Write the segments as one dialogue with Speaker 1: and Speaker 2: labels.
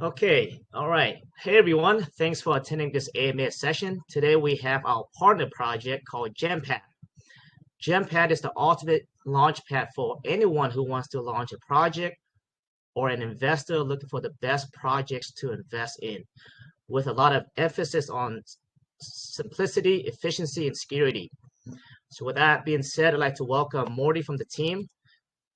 Speaker 1: Okay, all right. Hey everyone, thanks for attending this AMA session. Today we have our partner project called GemPad. GemPad is the ultimate launchpad for anyone who wants to launch a project or an investor looking for the best projects to invest in, with a lot of emphasis on simplicity, efficiency, and security. So with that being said, I'd like to welcome Morty from the team.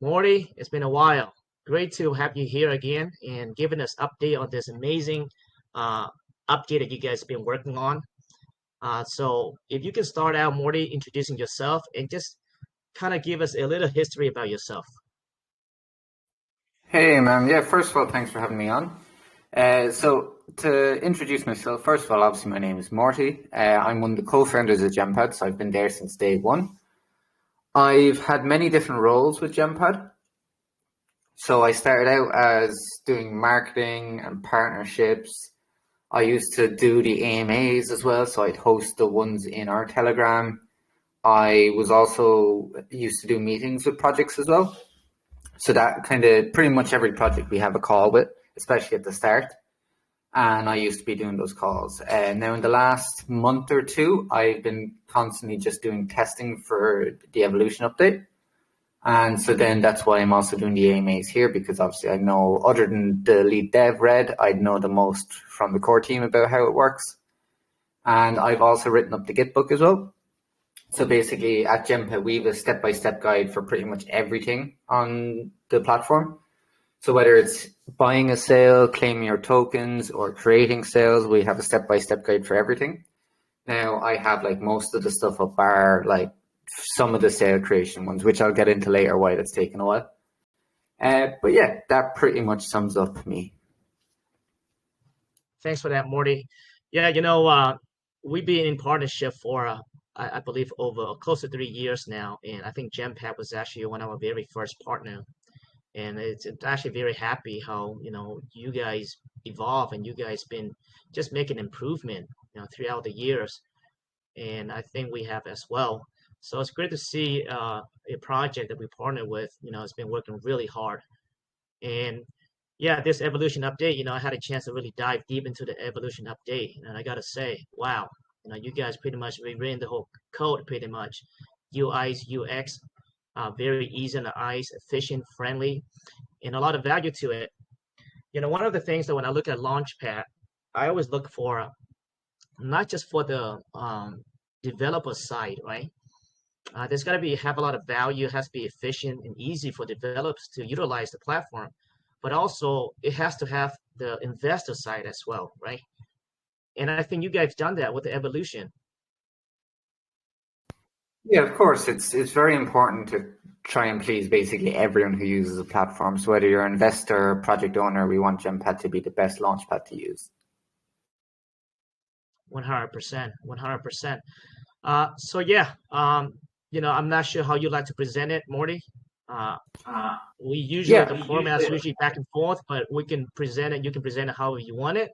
Speaker 1: Morty, it's been a while. Great to have you here again and giving us update on this amazing uh, update that you guys have been working on. So if you can start out, Morty, introducing yourself and just kind of give us a little history about yourself.
Speaker 2: Hey, man. Yeah, first of all, thanks for having me on. So to introduce myself, first of all, obviously my name is Morty. I'm one of the co-founders of GemPad, so I've been there since day one. I've had many different roles with GemPad. So I started out as doing marketing and partnerships. I used to do the AMAs as well, so I'd host the ones in our Telegram. I was also used to do meetings with projects as well. So that kind of pretty much every project we have a call with, especially at the start. And I used to be doing those calls. Now in the last month or two, I've been constantly just doing testing for the evolution update. And so then that's why I'm also doing the AMAs here, because obviously I know, other than the lead dev Red, I'd know the most from the core team about how it works. And I've also written up the Git book as well. So basically at GemPad, we have a step-by-step guide for pretty much everything on the platform. So whether it's buying a sale, claiming your tokens, or creating sales, we have a step-by-step guide for everything. Now I have like most of the stuff up bar, like some of the sale creation ones, which I'll get into later why that's taken a while. But yeah, that pretty much sums up me.
Speaker 1: Thanks for that, Morty. Yeah, we've been in partnership for I believe over close to 3 years now, and I think GemPad was actually one of our very first partner. And it's actually very happy how you guys evolve and you guys been just making improvement throughout the years, and I think we have as well. So it's great to see a project that we partner with has been working really hard. And yeah, this evolution update, I had a chance to really dive deep into the evolution update, and I gotta say, wow, you guys pretty much rewritten the whole code pretty much, UIs, UX, very easy on the eyes, efficient, friendly, and a lot of value to it. One of the things that when I look at Launchpad, I always look for not just for the developer side, right? There's got to be have a lot of value. It has to be efficient and easy for developers to utilize the platform, but also it has to have the investor side as well, right? And I think you guys done that with the evolution.
Speaker 2: Yeah, of course. It's very important to try and please basically everyone who uses a platform. So whether you're an investor, project owner, we want GemPad to be the best launchpad to use.
Speaker 1: 100%, 100%. So yeah, I'm not sure how you like to present it, Morty. Uh, we usually the format is usually back and forth, but we can present it. You can present it however you want it.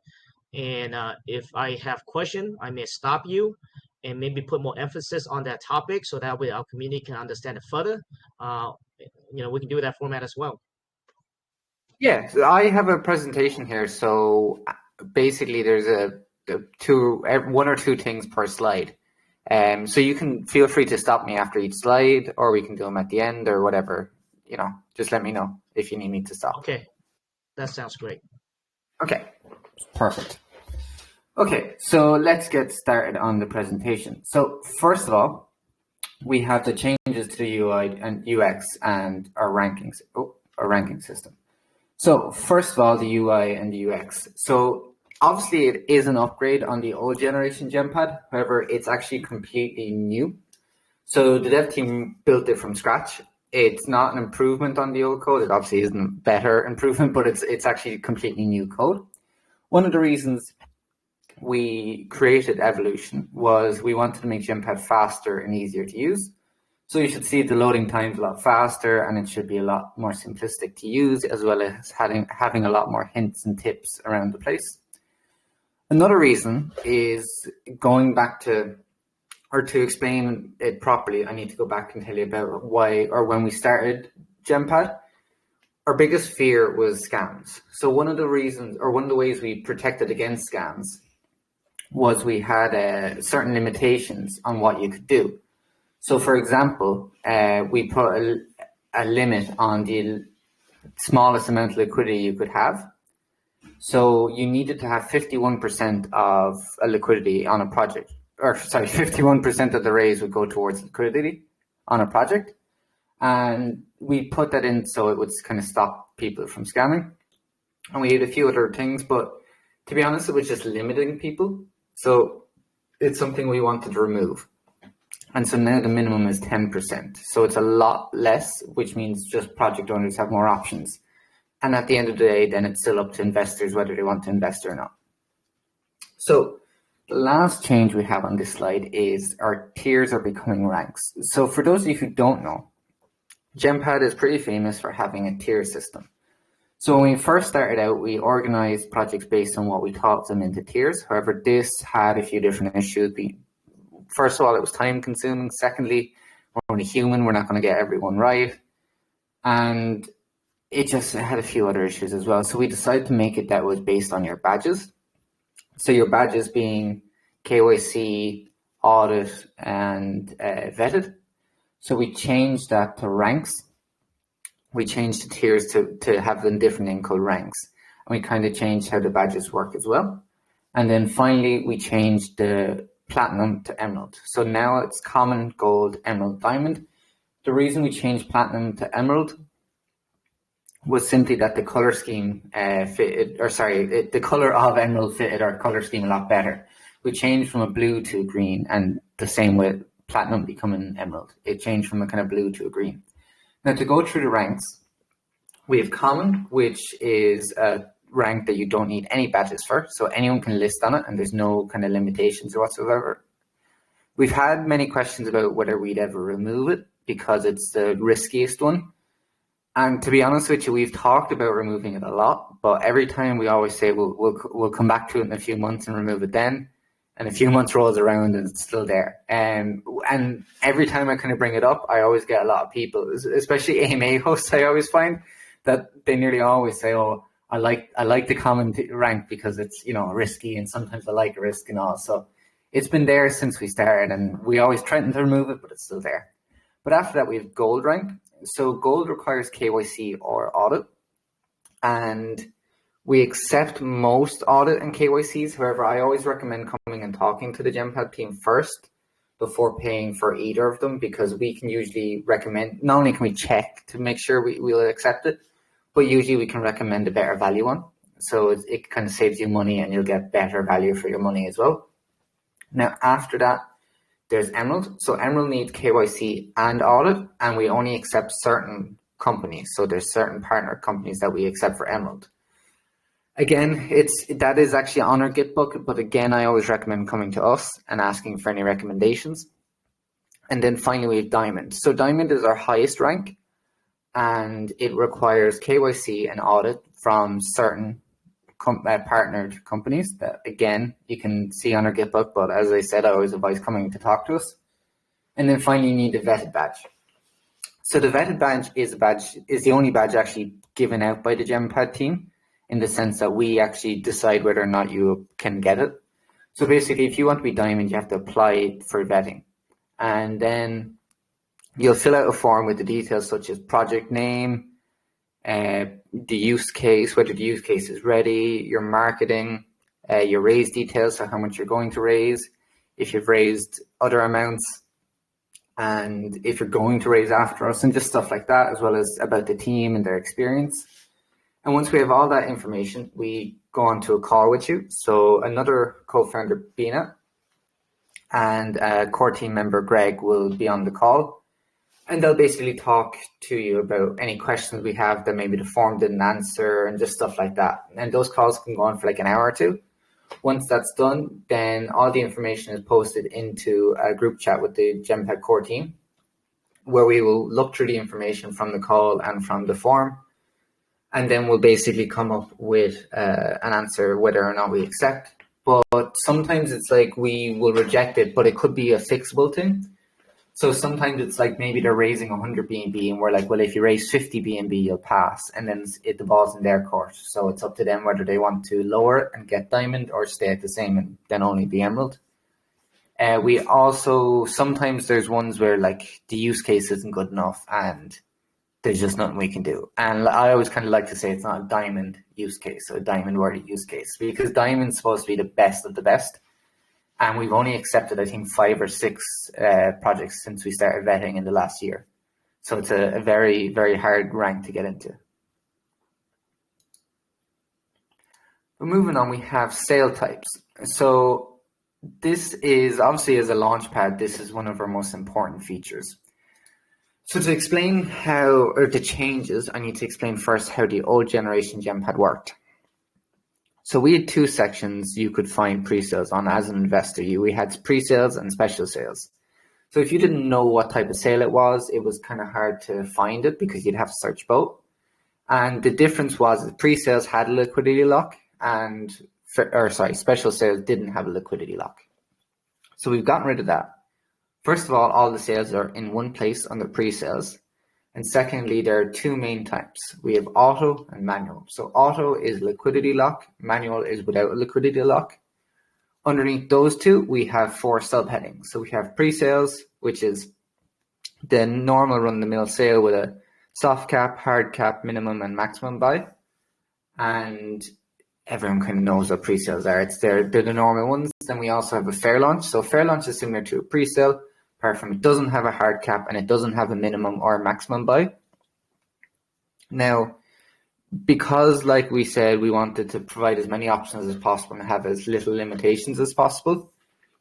Speaker 1: And if I have question, I may stop you and maybe put more emphasis on that topic, so that way our community can understand it further. We can do that format as well.
Speaker 2: Yeah, so I have a presentation here. So basically, there's one or two things per slide. So you can feel free to stop me after each slide, or we can do them at the end or whatever. Just let me know if you need me to stop.
Speaker 1: Okay, that sounds great.
Speaker 2: Okay, perfect. Okay, so let's get started on the presentation. So first of all, we have the changes to the UI and UX and our ranking system. So first of all, the UI and the UX. So obviously it is an upgrade on the old generation GemPad. However, it's actually completely new. So the dev team built it from scratch. It's not an improvement on the old code. It obviously isn't a better improvement, but it's actually completely new code. One of the reasons we created Evolution was we wanted to make GemPad faster and easier to use. So you should see the loading times a lot faster, and it should be a lot more simplistic to use, as well as having a lot more hints and tips around the place. Another reason is going back to explain it properly, I need to go back and tell you about why or when we started GemPad. our biggest fear was scams. So one of the ways we protected against scams was we had certain limitations on what you could do. So for example, we put a limit on the smallest amount of liquidity you could have. So you needed to have 51% of a liquidity on a project, 51% of the raise would go towards liquidity on a project. And we put that in so it would kind of stop people from scamming. And we had a few other things, but to be honest, it was just limiting people. So it's something we wanted to remove. And so now the minimum is 10%. So it's a lot less, which means just project owners have more options. And at the end of the day, then it's still up to investors whether they want to invest or not. So the last change we have on this slide is our tiers are becoming ranks. So for those of you who don't know, GemPad is pretty famous for having a tier system. So when we first started out, we organized projects based on what we taught them into tiers. However, this had a few different issues. First of all, it was time consuming. Secondly, we're only human. We're not going to get everyone right. And it just had a few other issues as well. So we decided to make it that was based on your badges. So your badges being KYC, Audit, and Vetted. So we changed that to ranks. We changed the tiers to have them different in called ranks. And we kind of changed how the badges work as well. And then finally, we changed the Platinum to Emerald. So now it's Common, Gold, Emerald, Diamond. The reason we changed Platinum to Emerald was simply that the color scheme the color of Emerald fitted our color scheme a lot better. We changed from a blue to a green, and the same with Platinum becoming Emerald. It changed from a kind of blue to a green. Now to go through the ranks, we have Common, which is a rank that you don't need any badges for, so anyone can list on it and there's no kind of limitations whatsoever. We've had many questions about whether we'd ever remove it because it's the riskiest one. And to be honest with you, we've talked about removing it a lot, but every time we always say we'll come back to it in a few months and remove it then. And a few months rolls around and it's still there. And every time I kind of bring it up, I always get a lot of people, especially AMA hosts. I always find that they nearly always say, "Oh, I like the Common rank because it's, you know, risky, and sometimes I like a risk and all." So it's been there since we started, and we always threaten to remove it, but it's still there. But after that, we have Gold rank. So Gold requires KYC or Audit, and we accept most Audit and KYCs. However, I always recommend coming and talking to the GemPad team first before paying for either of them, because we can usually recommend, not only can we check to make sure we'll accept it, but usually we can recommend a better value one. So it kind of saves you money and you'll get better value for your money as well. Now, after that, there's Emerald. So Emerald needs KYC and Audit, and we only accept certain companies. So there's certain partner companies that we accept for Emerald. Again, that is actually on our Gitbook, but again, I always recommend coming to us and asking for any recommendations. And then finally, we have Diamond. So Diamond is our highest rank, and it requires KYC and Audit from certain partnered companies that, again, you can see on our Gitbook, but as I said, I always advise coming to talk to us. And then finally, you need a Vetted badge. So the Vetted badge is the only badge actually given out by the GemPad team, in the sense that we actually decide whether or not you can get it. So basically, if you want to be Diamond, you have to apply for vetting. And then you'll fill out a form with the details such as project name, the use case, whether the use case is ready, your marketing, your raise details, so how much you're going to raise, if you've raised other amounts, and if you're going to raise after us, and just stuff like that, as well as about the team and their experience. And once we have all that information, we go on to a call with you. So another co-founder, Bina, and core team member, Greg, will be on the call. And they'll basically talk to you about any questions we have that maybe the form didn't answer and just stuff like that. And those calls can go on for like an hour or two. Once that's done, then all the information is posted into a group chat with the GemPad core team, where we will look through the information from the call and from the form. And then we'll basically come up with an answer whether or not we accept. But sometimes it's like we will reject it, but it could be a fixable thing. So sometimes it's like maybe they're raising 100 BNB and we're like, well, if you raise 50 BNB, you'll pass. And then the ball's in their court. So it's up to them whether they want to lower and get diamond or stay at the same and then only be emerald. We also, sometimes there's ones where like the use case isn't good enough and there's just nothing we can do. And I always kind of like to say it's not a diamond use case or a diamond worthy use case, because diamond's supposed to be the best of the best. And we've only accepted, I think, 5 or 6 projects since we started vetting in the last year. So it's a very, very hard rank to get into. But moving on, we have sale types. So this is obviously, as a Launchpad, this is one of our most important features. So to explain how, or the changes, I need to explain first how the old generation GemPad worked. So we had 2 sections you could find pre-sales on as an investor. We had pre-sales and special sales. So if you didn't know what type of sale it was kind of hard to find it because you'd have to search both. And the difference was that pre-sales had a liquidity lock and, special sales didn't have a liquidity lock. So we've gotten rid of that. First of all the sales are in one place under pre-sales. And secondly, there are 2 main types. We have auto and manual. So auto is liquidity lock, manual is without a liquidity lock. Underneath those 2, we have 4 subheadings. So we have pre-sales, which is the normal run-of-the-mill sale with a soft cap, hard cap, minimum and maximum buy. And everyone kind of knows what pre-sales are. They're the normal ones. Then we also have a fair launch. So fair launch is similar to a pre-sale, apart from it doesn't have a hard cap and it doesn't have a minimum or a maximum buy. Now, because like we said, we wanted to provide as many options as possible and have as little limitations as possible,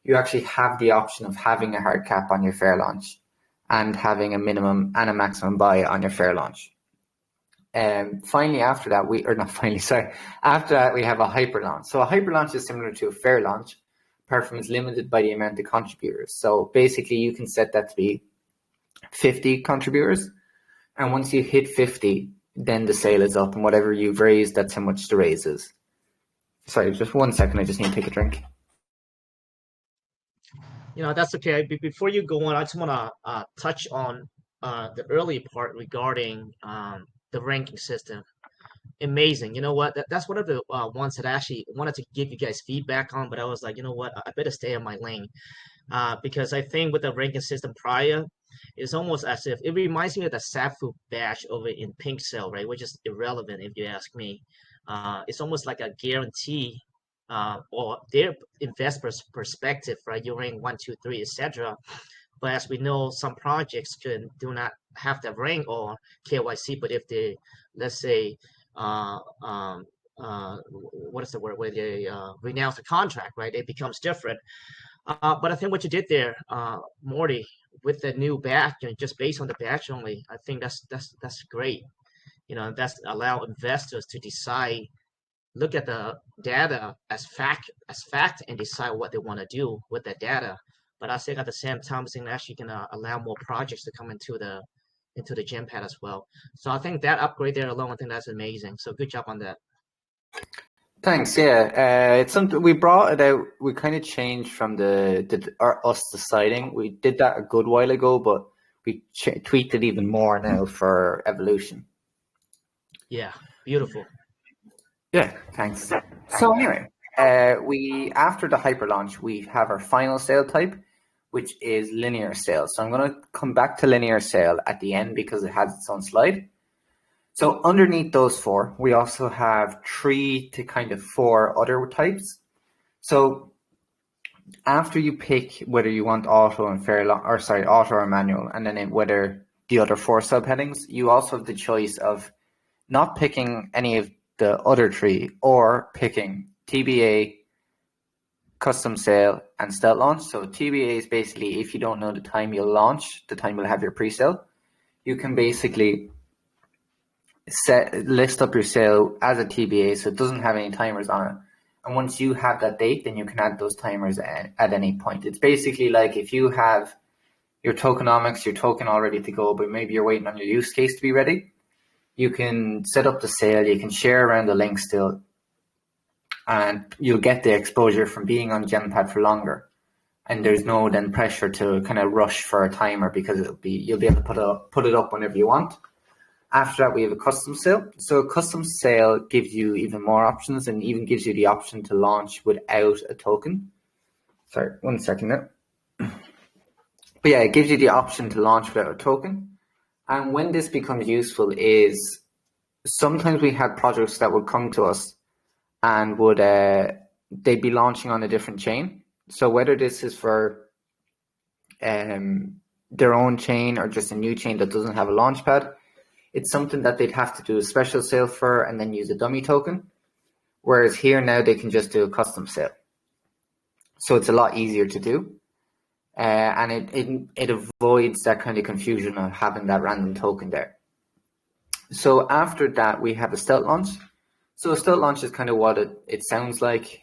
Speaker 2: you actually have the option of having a hard cap on your fair launch and having a minimum and a maximum buy on your fair launch. Finally, after that, after that, we have a hyper launch. So a hyper launch is similar to a fair launch, apart from it's limited by the amount of contributors. So basically you can set that to be 50 contributors. And once you hit 50, then the sale is up and whatever you've raised, that's how much the raise is. Sorry, just 1 second. I just need to take a drink.
Speaker 1: That's okay. Before you go on, I just want to touch on the early part regarding the ranking system. Amazing. You know what? That's one of the ones that I actually wanted to give you guys feedback on, but I was like, you know what? I better stay in my lane because I think with the ranking system prior, it's almost as if it reminds me of the Safu badge over in Pink Cell, right? Which is irrelevant if you ask me. It's almost like a guarantee or their investors' perspective, right? You rank 1, 2, 3, etc. But as we know, some projects do not have the rank or KYC, but if they, let's say, what is the word, where they renounce the contract, right? It becomes different. But I think what you did there, Morty, with the new batch, just based on the batch only, I think that's great. That's allow investors to decide, look at the data as fact, and decide what they want to do with that data. But I think at the same time, it's actually going to allow more projects to come into the GemPad as well. So I think that upgrade there alone, I think that's amazing. So good job on that.
Speaker 2: Thanks. Yeah, it's something we brought it out. We kind of changed from us deciding. We did that a good while ago, but we tweaked it even more now for evolution.
Speaker 1: Yeah, beautiful.
Speaker 2: Yeah, thanks. So anyway, we after the hyper launch, we have our final sale type, which is linear sale. So I'm going to come back to linear sale at the end because it has its own slide. So underneath those 4, we also have 3 to kind of 4 other types. So after you pick whether you want auto and auto or manual, and then whether the other 4 subheadings, you also have the choice of not picking any of the other 3 or picking TBA, custom sale, and stealth launch. So TBA is basically if you don't know the time you'll launch, the time you'll have your pre-sale, you can basically list up your sale as a TBA, so it doesn't have any timers on it. And once you have that date, then you can add those timers at any point. It's basically like if you have your tokenomics, your token all ready to go, but maybe you're waiting on your use case to be ready, you can set up the sale, you can share around the link still, and you'll get the exposure from being on GemPad for longer. and there's no then pressure to kind of rush for a timer because you'll be able to put it up whenever you want. After that, we have a custom sale. So a custom sale gives you even more options and even gives you the option to launch without a token. Sorry, 1 second there. But yeah, it gives you the option to launch without a token. And when this becomes useful is sometimes we had projects that would come to us and would they'd be launching on a different chain. So whether this is for their own chain or just a new chain that doesn't have a Launchpad, it's something that they'd have to do a special sale for and then use a dummy token. Whereas here now they can just do a custom sale. So it's a lot easier to do. And it avoids that kind of confusion of having that random token there. So after that, we have a stealth launch. So a stealth launch is kind of what it sounds like.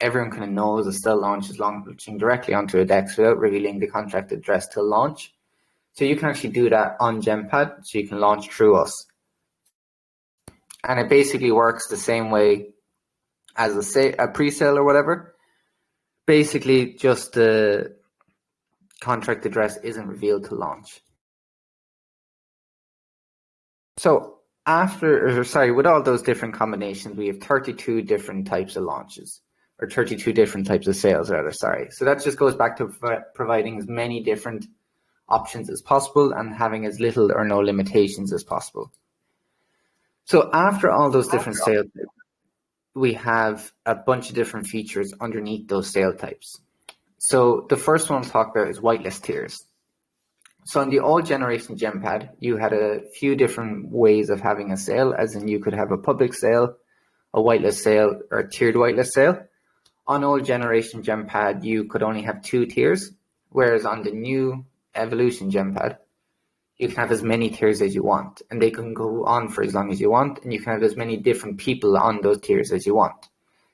Speaker 2: Everyone kind of knows a stealth launch is launching directly onto a DEX without revealing the contract address till launch. So you can actually do that on GemPad, so you can launch through us. And it basically works the same way as a pre-sale or whatever. Basically, just the contract address isn't revealed to launch. So with all those different combinations, we have 32 different types of launches, or 32 different types of sales, rather, sorry. So that just goes back to providing as many different options as possible and having as little or no limitations as possible. So after all those different sales, we have a bunch of different features underneath those sale types. So the first one I'll talk about is whitelist tiers. So in the old generation GemPad, you had a few different ways of having a sale, as in you could have a public sale, a whitelist sale, or a tiered whitelist sale. On old generation GemPad, you could only have 2 tiers, whereas on the new Evolution GemPad, you can have as many tiers as you want, and they can go on for as long as you want, and you can have as many different people on those tiers as you want.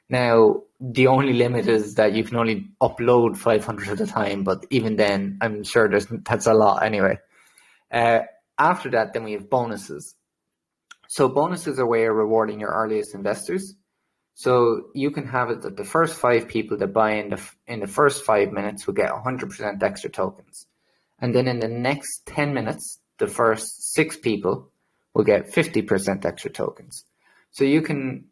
Speaker 2: Now, the only limit is that you can only upload 500 at a time, but even then, I'm sure that's a lot anyway. After that, then we have bonuses. So bonuses are a way of rewarding your earliest investors. So you can have it that the first 5 people that buy in the first 5 minutes will get 100% extra tokens. And then in the next 10 minutes, the first 6 people will get 50% extra tokens. So you can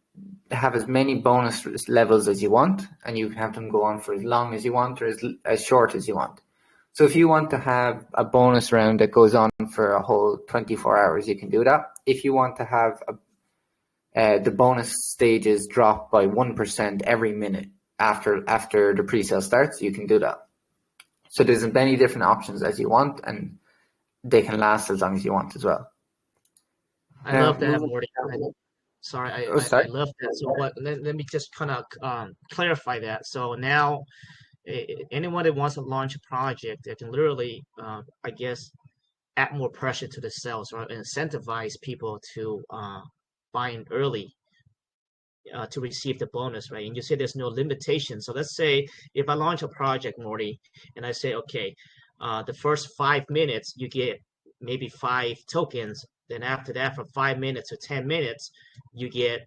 Speaker 2: have as many bonus levels as you want, and you can have them go on for as long as you want or as short as you want. So if you want to have a bonus round that goes on for a whole 24 hours, you can do that. If you want to have the bonus stages drop by 1% every minute after the pre-sale starts, you can do that. So there's as many different options as you want, and they can last as long as you want as well.
Speaker 1: I love that, Morty. Sorry, I love that. So let me just kind of clarify that. So now anyone that wants to launch a project, they can literally, I guess, add more pressure to the sales, right? And incentivize people to buy in early to receive the bonus, right? And you say there's no limitation. So let's say if I launch a project, Morty, and I say, okay, the first 5 minutes you get maybe 5 tokens. Then after that, from 5 minutes to 10 minutes, you get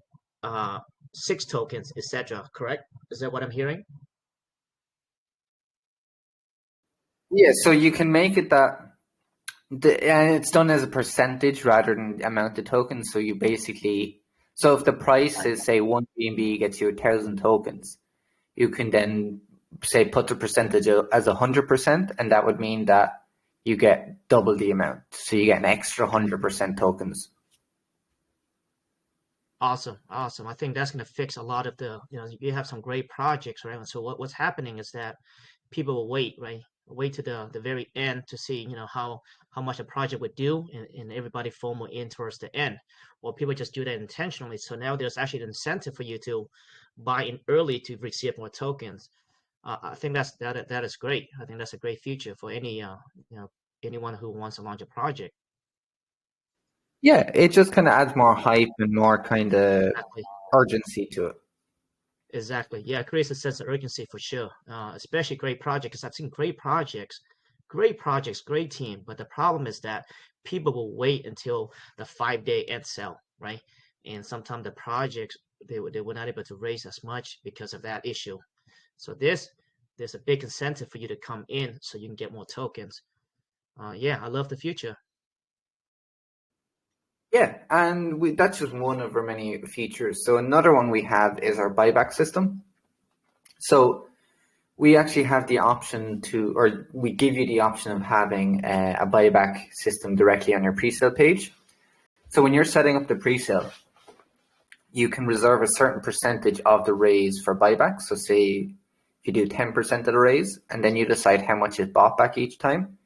Speaker 1: 6 tokens, etc. Correct? Is that what I'm hearing?
Speaker 2: Yeah. So you can make it that. And it's done as a percentage rather than the amount of tokens. So you basically, so if the price is say 1 BNB gets you 1,000 tokens, you can then say put the percentage as 100%, and that would mean that you get double the amount. So you get an extra 100% tokens.
Speaker 1: Awesome. I think that's going to fix a lot of you have some great projects, right? And so what's happening is that people will wait, right? Wait to the very end to see, how much a project would do, and everybody FOMO in towards the end. Well, people just do that intentionally. So now there's actually an incentive for you to buy in early to receive more tokens. I think that is great. I think that's a great feature for anyone who wants to launch a project.
Speaker 2: Yeah, it just kind of adds more hype and more kind of urgency to it.
Speaker 1: Exactly. Yeah, it creates a sense of urgency for sure. Especially great projects, because I've seen great projects, great team. But the problem is that people will wait until the 5-day end sale, right? And sometimes the projects they were not able to raise as much because of that issue. So this there's a big incentive for you to come in so you can get more tokens. Yeah, I love the future.
Speaker 2: Yeah, and that's just one of our many features. So another one we have is our buyback system. So we actually have the option to, or we give you the option of having a buyback system directly on your pre-sale page. So when you're setting up the pre-sale, you can reserve a certain percentage of the raise for buyback. So say you do 10% of the raise, and then you decide how much is bought back each time.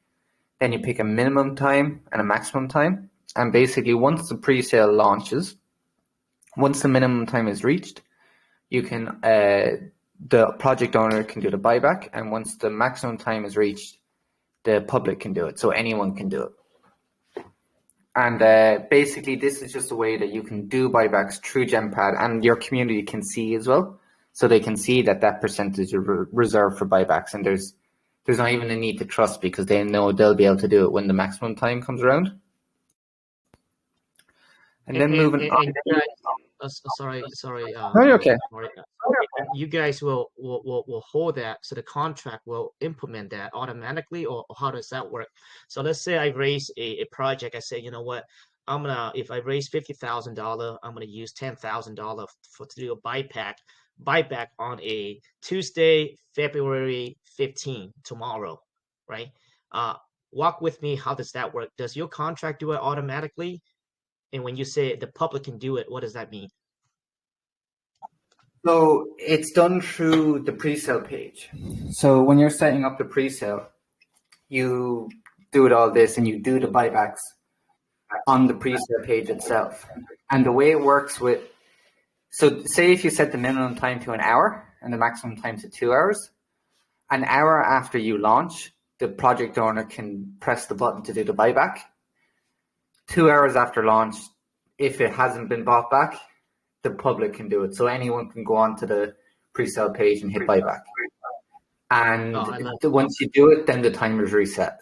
Speaker 2: Then you pick a minimum time and a maximum time. And basically, once the pre-sale launches, once the minimum time is reached, you can the project owner can do the buyback, and once the maximum time is reached, the public can do it. So anyone can do it. And basically, this is just a way that you can do buybacks through GemPad, and your community can see as well. So they can see that that percentage is reserved for buybacks, and there's not even a need to trust, because they know they'll be able to do it when the maximum time comes around. And then moving on.
Speaker 1: You guys, sorry.
Speaker 2: No, you're okay.
Speaker 1: You guys will hold that, so the contract will implement that automatically, or how does that work? So let's say I raise a project. I say, you know what, if I raise $50,000, I'm gonna use $10,000 to do a buyback on a Tuesday, February 15, tomorrow, right? Walk with me. How does that work? Does your contract do it automatically? And when you say the public can do it, what does that mean?
Speaker 2: So it's done through the pre-sale page. So when you're setting up the pre-sale, you do it all this, and you do the buybacks on the pre-sale page itself. And the way it works so say if you set the minimum time to an hour and the maximum time to 2 hours, an hour after you launch, the project owner can press the button to do the buyback. 2 hours after launch, if it hasn't been bought back, the public can do it. So anyone can go onto the pre-sale page and hit buyback. And once you do it, then the timer is reset.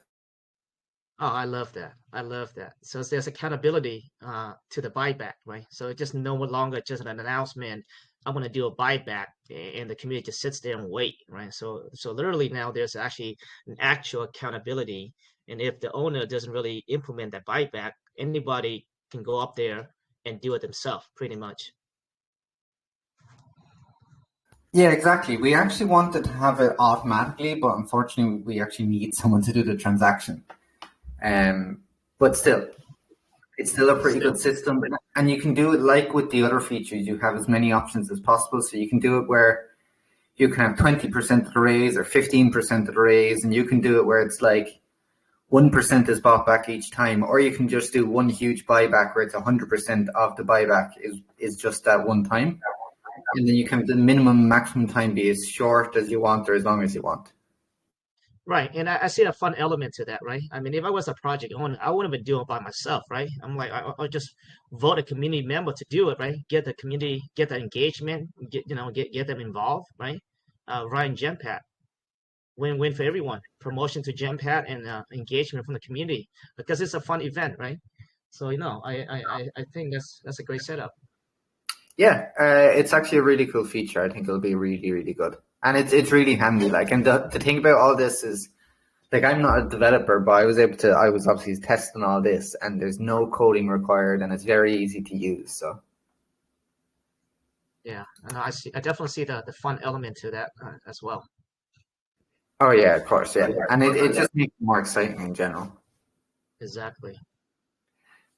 Speaker 1: Oh, I love that. I love that. So there's accountability to the buyback, right? So it's just no longer just an announcement, I'm going to do a buyback, and the community just sits there and wait, right? So literally now there's actually an actual accountability. And if the owner doesn't really implement that buyback, anybody can go up there and do it themselves, pretty much.
Speaker 2: Yeah, exactly. We actually wanted to have it automatically, but unfortunately, we actually need someone to do the transaction. But still, it's still a pretty good system. And you can do it like with the other features. You have as many options as possible. So you can do it where you can have 20% of the raise or 15% of the raise, and you can do it where it's like 1% is bought back each time, or you can just do one huge buyback where it's 100% of the buyback is just that one time. And then you can have the minimum maximum time be as short as you want or as long as you want.
Speaker 1: Right. And I see a fun element to that, right? I mean, if I was a project owner, I wouldn't have been doing it by myself, right? I'm like, I'll just vote a community member to do it, right? Get the community, get the engagement, get them involved, right? Run GemPad. Win-win for everyone. Promotion to GemPad and engagement from the community, because it's a fun event, right? So I think that's a great setup.
Speaker 2: Yeah, it's actually a really cool feature. I think it'll be really, really good. And it's really handy. Like, and the thing about all this is, like, I'm not a developer, but I was obviously testing all this, and there's no coding required, and it's very easy to use. So
Speaker 1: yeah, and I definitely see the fun element to that as well.
Speaker 2: Oh yeah, of course, yeah. And it just makes it more exciting in general.
Speaker 1: Exactly.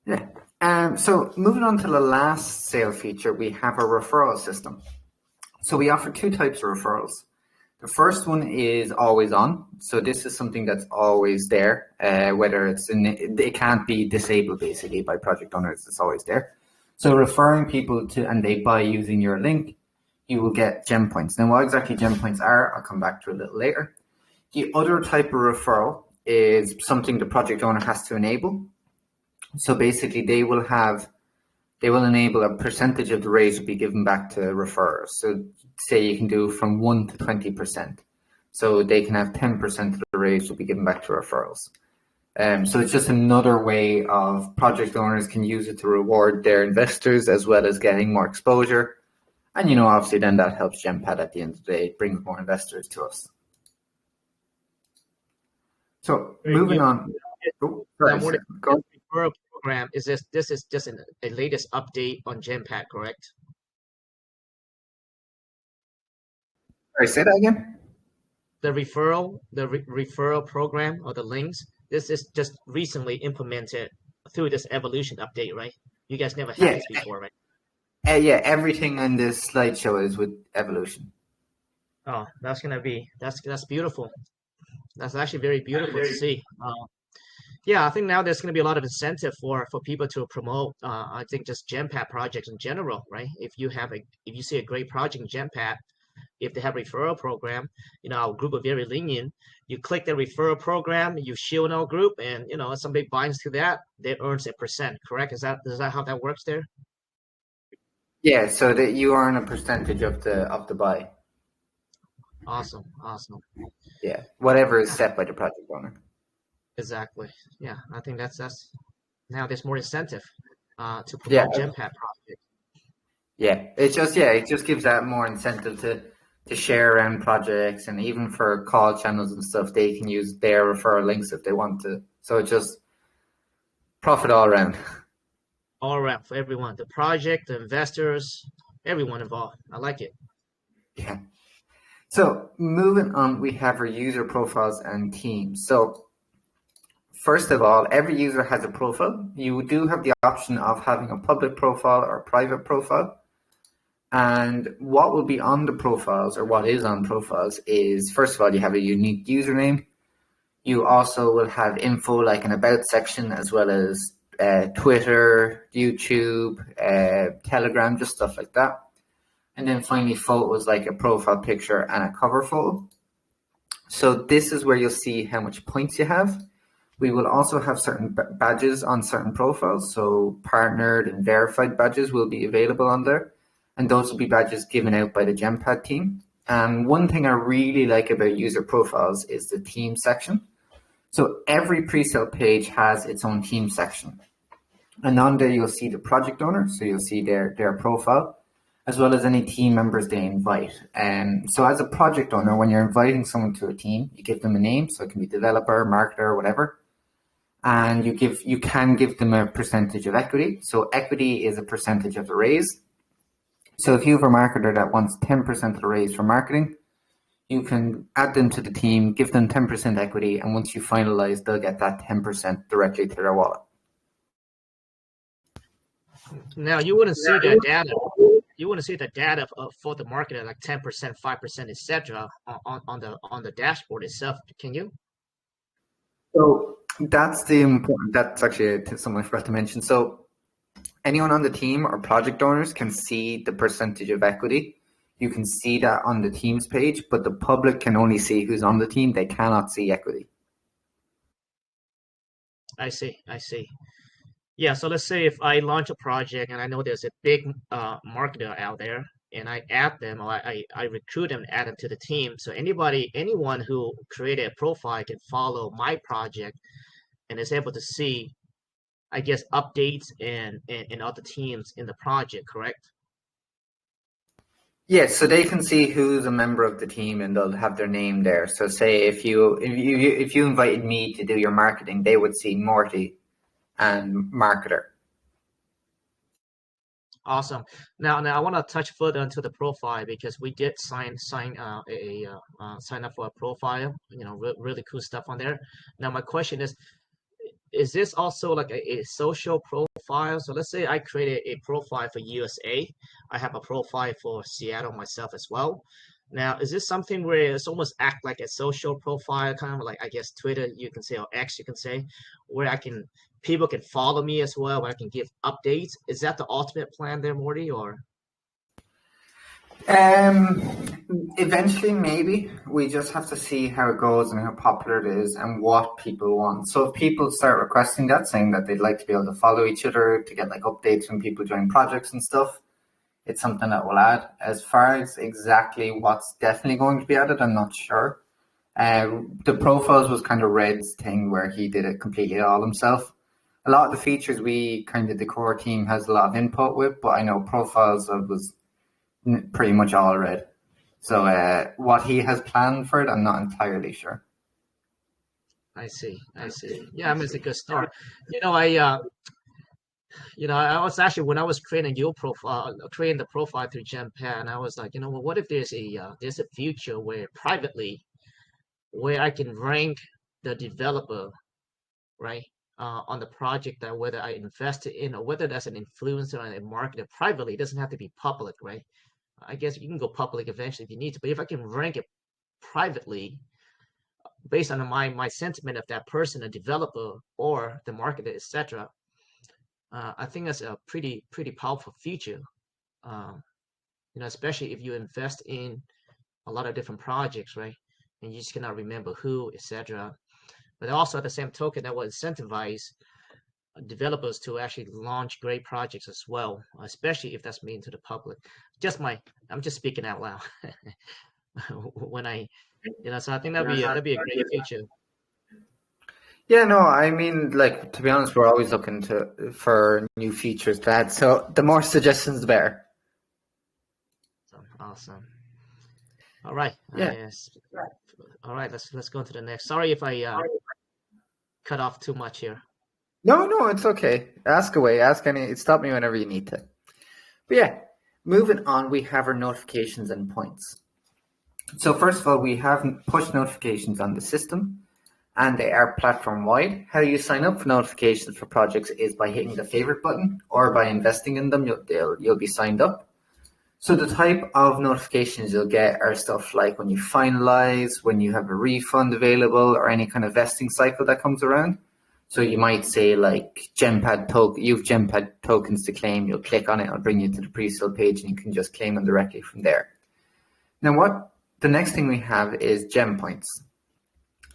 Speaker 2: Yeah. So moving on to the last sale feature, we have a referral system. So we offer two types of referrals. The first one is always on. So this is something that's always there, whether it can't be disabled basically by project owners. It's always there. So referring people and they buy using your link, you will get gem points. Now, what exactly gem points are, I'll come back to a little later. The other type of referral is something the project owner has to enable. So basically, they will enable a percentage of the raise will be given back to referrers. So say you can do from 1 to 20%. So they can have 10% of the raise will be given back to referrals. So it's just another way of project owners can use it to reward their investors as well as getting more exposure. And, obviously then that helps GemPad at the end of the day, brings more investors to us. So
Speaker 1: Very
Speaker 2: moving
Speaker 1: beautiful.
Speaker 2: on. Oh,
Speaker 1: Now,
Speaker 2: sorry,
Speaker 1: more
Speaker 2: sir. Go.
Speaker 1: this referral program is this is just a latest update on GemPad, correct?
Speaker 2: Sorry, say that again.
Speaker 1: The referral program or the links. This is just recently implemented through this evolution update, right? You guys never had
Speaker 2: Yeah,
Speaker 1: this before, right?
Speaker 2: yeah. Everything on this slideshow is with evolution.
Speaker 1: Oh, that's beautiful. That's actually very beautiful to see. Yeah, I think now there's going to be a lot of incentive for people to promote. I think just GenPad projects in general, right? If you see a great project in GenPad, if they have referral program, our group are very lenient. You click the referral program, you show in our group, and if somebody binds to that, they earns a percent. Correct? Is that how that works there?
Speaker 2: Yeah, so that you earn a percentage of the buy.
Speaker 1: Awesome, awesome.
Speaker 2: Yeah, whatever is
Speaker 1: Yeah,
Speaker 2: set by the project owner.
Speaker 1: exactly. Yeah, I think that's now there's more incentive to
Speaker 2: Yeah,
Speaker 1: promote GenPad projects.
Speaker 2: it just gives that more incentive to share around projects, and even for call channels and stuff, they can use their referral links if they want to. So it just profit all around.
Speaker 1: All around for everyone, the project, the investors, everyone involved. I like it.
Speaker 2: Yeah. So moving on, we have our user profiles and teams. So first of all, every user has a profile. You do have the option of having a public profile or a private profile. And what will be on the profiles, or what is on profiles, is first of all, you have a unique username. You also will have info like an about section, as well as Twitter, YouTube, Telegram, just stuff like that. And then finally, photos like a profile picture and a cover photo. So this is where you'll see how much points you have. We will also have certain badges on certain profiles. So partnered and verified badges will be available on there. And those will be badges given out by the GemPad team. And one thing I really like about user profiles is the team section. So every pre-sale page has its own team section. And on there, you'll see the project owner. So you'll see their profile, as well as any team members they invite. So as a project owner, when you're inviting someone to a team, you give them a name. So it can be developer, marketer, whatever. And you can give them a percentage of equity. So equity is a percentage of the raise. So if you have a marketer that wants 10% of the raise for marketing, you can add them to the team, give them 10% equity, and once you finalize, they'll get that 10% directly to their wallet.
Speaker 1: Now you wouldn't see that data. You wouldn't see the data for the market like 10%, 5%, etc. On the dashboard itself. Can you?
Speaker 2: So that's actually something I forgot to mention. So anyone on the team or project owners can see the percentage of equity. You can see that on the team's page, but the public can only see who's on the team. They cannot see equity.
Speaker 1: I see. I see. Yeah. So let's say if I launch a project and I know there's a big marketer out there, and I add them or I recruit them, add them to the team. So anyone who created a profile can follow my project and is able to see, I guess, updates and other teams in the project. Correct?
Speaker 2: Yes, so they can see who's a member of the team, and they'll have their name there. So say if you invited me to do your marketing, they would see Morty and marketer.
Speaker 1: Awesome. Now I want to touch further into the profile because we did sign sign up for a profile. Really cool stuff on there. Now my question is this also like a social profile? So let's say I created a profile for USA. I have a profile for Seattle myself as well. Now, is this something where it's almost act like a social profile, kind of like I guess Twitter you can say or X you can say, where people can follow me as well, where I can give updates? Is that the ultimate plan there, Morty, or?
Speaker 2: Eventually, maybe we just have to see how it goes and how popular it is and what people want. So if people start requesting that, saying that they'd like to be able to follow each other to get like updates when people join projects and stuff, it's something that we'll add. As far as exactly what's definitely going to be added, I'm not sure. The profiles was kind of Red's thing where he did it completely all himself. A lot of the features the core team has a lot of input with, but I know profiles was pretty much all Red. So what he has planned for it, I'm not entirely sure.
Speaker 1: I see. I see. Yeah, I mean, it's a good start. You know, I was actually when I was creating your profile, creating the profile through GemPad, I was like, well, what if there's a future where privately where I can rank the developer, right, on the project that whether I invested in or whether that's an influencer and a marketer privately, it doesn't have to be public, right? I guess you can go public eventually if you need to, but if I can rank it privately based on my sentiment of that person, a developer or the marketer, etc., I think that's a pretty powerful feature. Um, especially if you invest in a lot of different projects, right? And you just cannot remember who, etc. But also at the same token, that will incentivize developers to actually launch great projects as well, especially if that's made to the public. I'm just speaking out loud when so I think that'd be a great feature.
Speaker 2: Yeah, no, I mean, like, to be honest, we're always looking for new features to add. So the more suggestions, the better.
Speaker 1: Awesome. All right.
Speaker 2: Yeah.
Speaker 1: All right. Let's go on to the next. Sorry if I cut off too much here.
Speaker 2: No, it's okay. Ask away. Ask any. Stop me whenever you need to. But yeah, moving on, we have our notifications and points. So first of all, we have push notifications on the system, and they are platform-wide. How you sign up for notifications for projects is by hitting the favorite button or by investing in them. You'll be signed up. So the type of notifications you'll get are stuff like when you finalize, when you have a refund available, or any kind of vesting cycle that comes around. So you might say like GemPad token, you've GemPad tokens to claim. You'll click on it, it'll bring you to the pre-sale page, and you can just claim them directly from there. Now, the next thing we have is Gem Points.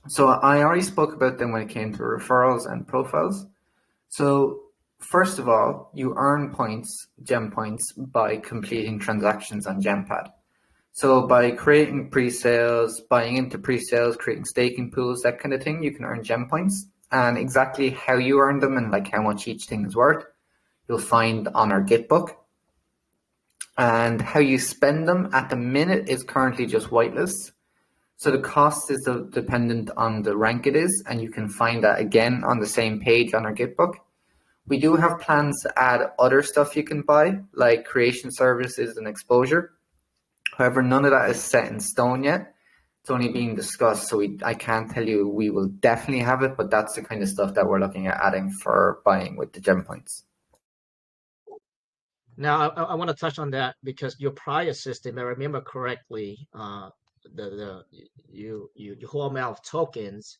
Speaker 2: So I already spoke about them when it came to referrals and profiles. So first of all, you earn points, Gem Points, by completing transactions on GemPad. So by creating pre-sales, buying into pre-sales, creating staking pools, that kind of thing, you can earn Gem Points. And exactly how you earn them and like how much each thing is worth, you'll find on our Gitbook. And how you spend them at the minute is currently just whitelist. So the cost is dependent on the rank it is, and you can find that again on the same page on our Gitbook. We do have plans to add other stuff you can buy, like creation services and exposure. However, none of that is set in stone yet. It's only being discussed, so I can't tell you we will definitely have it, but that's the kind of stuff that we're looking at adding for buying with the Gem Points.
Speaker 1: Now, I want to touch on that because your prior system, if I remember correctly, your whole amount of tokens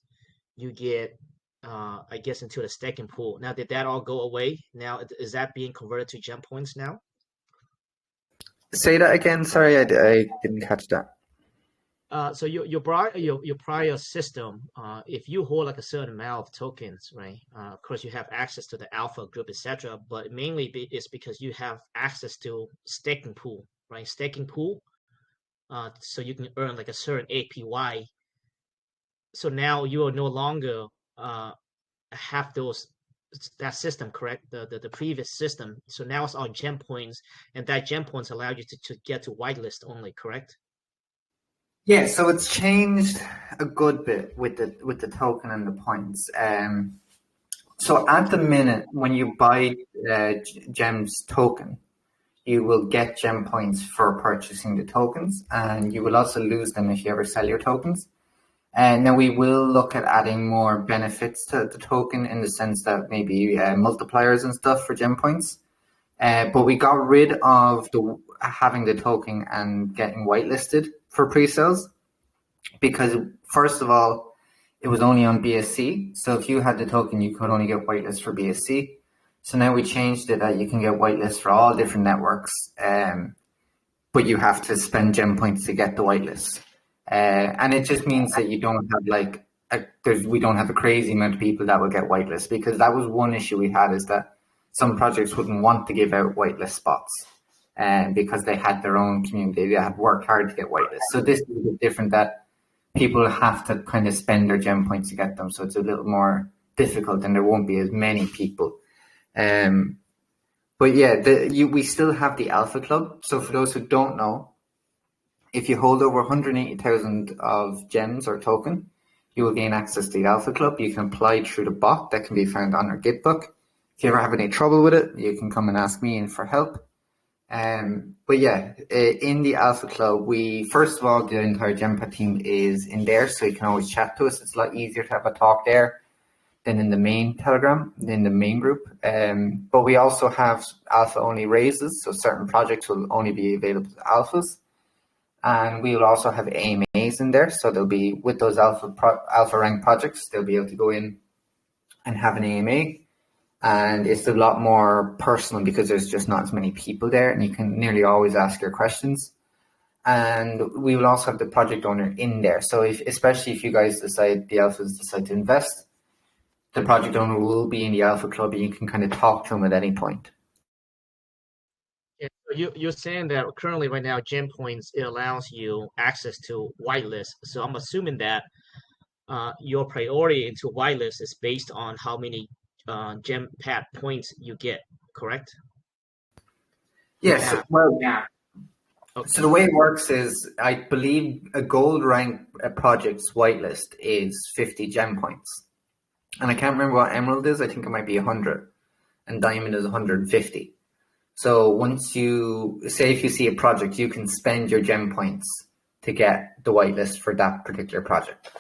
Speaker 1: you get, I guess, into the staking pool. Now, did that all go away? Now, is that being converted to Gem Points now?
Speaker 2: Say that again. Sorry, I didn't catch that.
Speaker 1: So your prior system, if you hold like a certain amount of tokens, right? Of course, you have access to the alpha group, etc. But mainly it's because you have access to staking pool, right? Staking pool, so you can earn like a certain APY. So now you are no longer have that system, correct? The previous system. So now it's all Gem Points, and that Gem Points allow you to get to whitelist only, correct?
Speaker 2: Yeah, so it's changed a good bit with the token and the points. So at the minute, when you buy Gem's token, you will get Gem Points for purchasing the tokens, and you will also lose them if you ever sell your tokens. And now we will look at adding more benefits to the token in the sense that maybe multipliers and stuff for Gem Points. But we got rid of having the token and getting whitelisted for pre-sales because, first of all, it was only on BSC. So if you had the token, you could only get whitelist for BSC. So now we changed it that you can get whitelist for all different networks, but you have to spend Gem Points to get the whitelist. And it just means that you don't have we don't have a crazy amount of people that will get whitelist, because that was one issue we had, is that some projects wouldn't want to give out whitelist spots because they had their own community. They had worked hard to get whitelist. So this is a bit different, that people have to kind of spend their Gem Points to get them. So it's a little more difficult and there won't be as many people. But yeah, we still have the Alpha Club. So for those who don't know, if you hold over 180,000 of gems or token, you will gain access to the Alpha Club. You can apply through the bot that can be found on our Git book. If you ever have any trouble with it, you can come and ask me for help. But yeah, in the Alpha Club, first of all, the entire GemPad team is in there, so you can always chat to us. It's a lot easier to have a talk there than in the main Telegram, in the main group. But we also have alpha only raises, so certain projects will only be available to alphas. And we will also have AMAs in there, so they'll be with those alpha rank projects, they'll be able to go in and have an AMA. And it's a lot more personal because there's just not as many people there, and you can nearly always ask your questions. And we will also have the project owner in there. So especially if you guys the alphas decide to invest, the project owner will be in the Alpha Club, and you can kind of talk to them at any point.
Speaker 1: Yeah, so you're saying that currently right now, GemPoints, it allows you access to whitelist. So I'm assuming that your priority into whitelist is based on how many GemPad points you get, correct?
Speaker 2: Yes. Well, yeah.
Speaker 1: Okay.
Speaker 2: So the way it works is, I believe a gold rank project's whitelist is 50 gem points. And I can't remember what emerald is. I think it might be 100. And diamond is 150. So once you, say if you see a project, you can spend your gem points to get the whitelist for that particular project.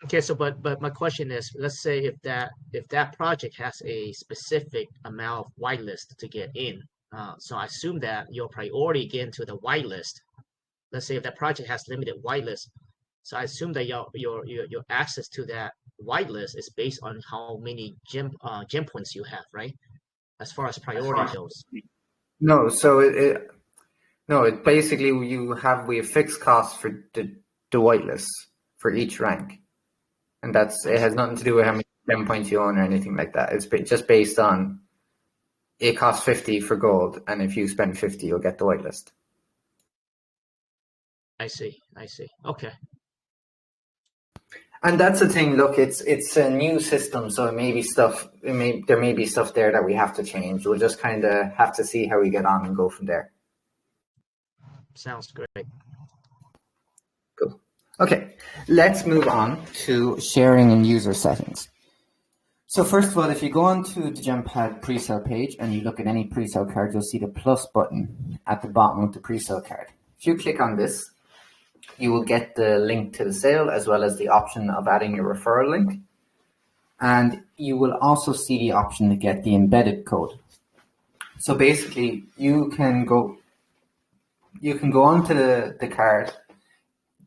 Speaker 1: Okay, so but my question is, let's say if that project has a specific amount of whitelist to get in, so I assume that your priority getting to the whitelist. Let's say if that project has limited whitelist, so I assume that your access to that whitelist is based on how many gem points you have, right? As far as priority goes.
Speaker 2: No, so it basically we have fixed costs for the whitelist for each rank. And it has nothing to do with how many gem points you own or anything like that. It's just based on, it costs 50 for gold, and if you spend 50, you'll get the whitelist.
Speaker 1: I see. Okay.
Speaker 2: And that's the thing. Look, it's a new system, so there may be stuff there that we have to change. We'll just kind of have to see how we get on and go from there.
Speaker 1: Sounds great.
Speaker 2: Cool. Okay, let's move on to sharing and user settings. So first of all, if you go onto the GemPad pre-sale page and you look at any pre-sale card, you'll see the plus button at the bottom of the pre-sale card. If you click on this, you will get the link to the sale as well as the option of adding your referral link. And you will also see the option to get the embedded code. So basically, you can go onto the card,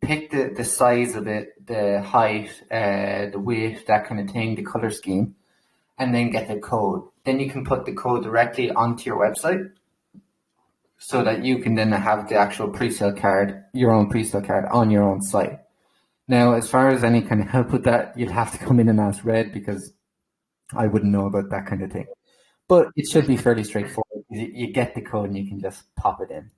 Speaker 2: pick the size of it, the height, the weight, that kind of thing, the color scheme, and then get the code. Then you can put the code directly onto your website so that you can then have the actual pre-sale card, your own pre-sale card on your own site. Now, as far as any kind of help with that, you'll have to come in and ask Red, because I wouldn't know about that kind of thing. But it should be fairly straightforward. You get the code and you can just pop it in.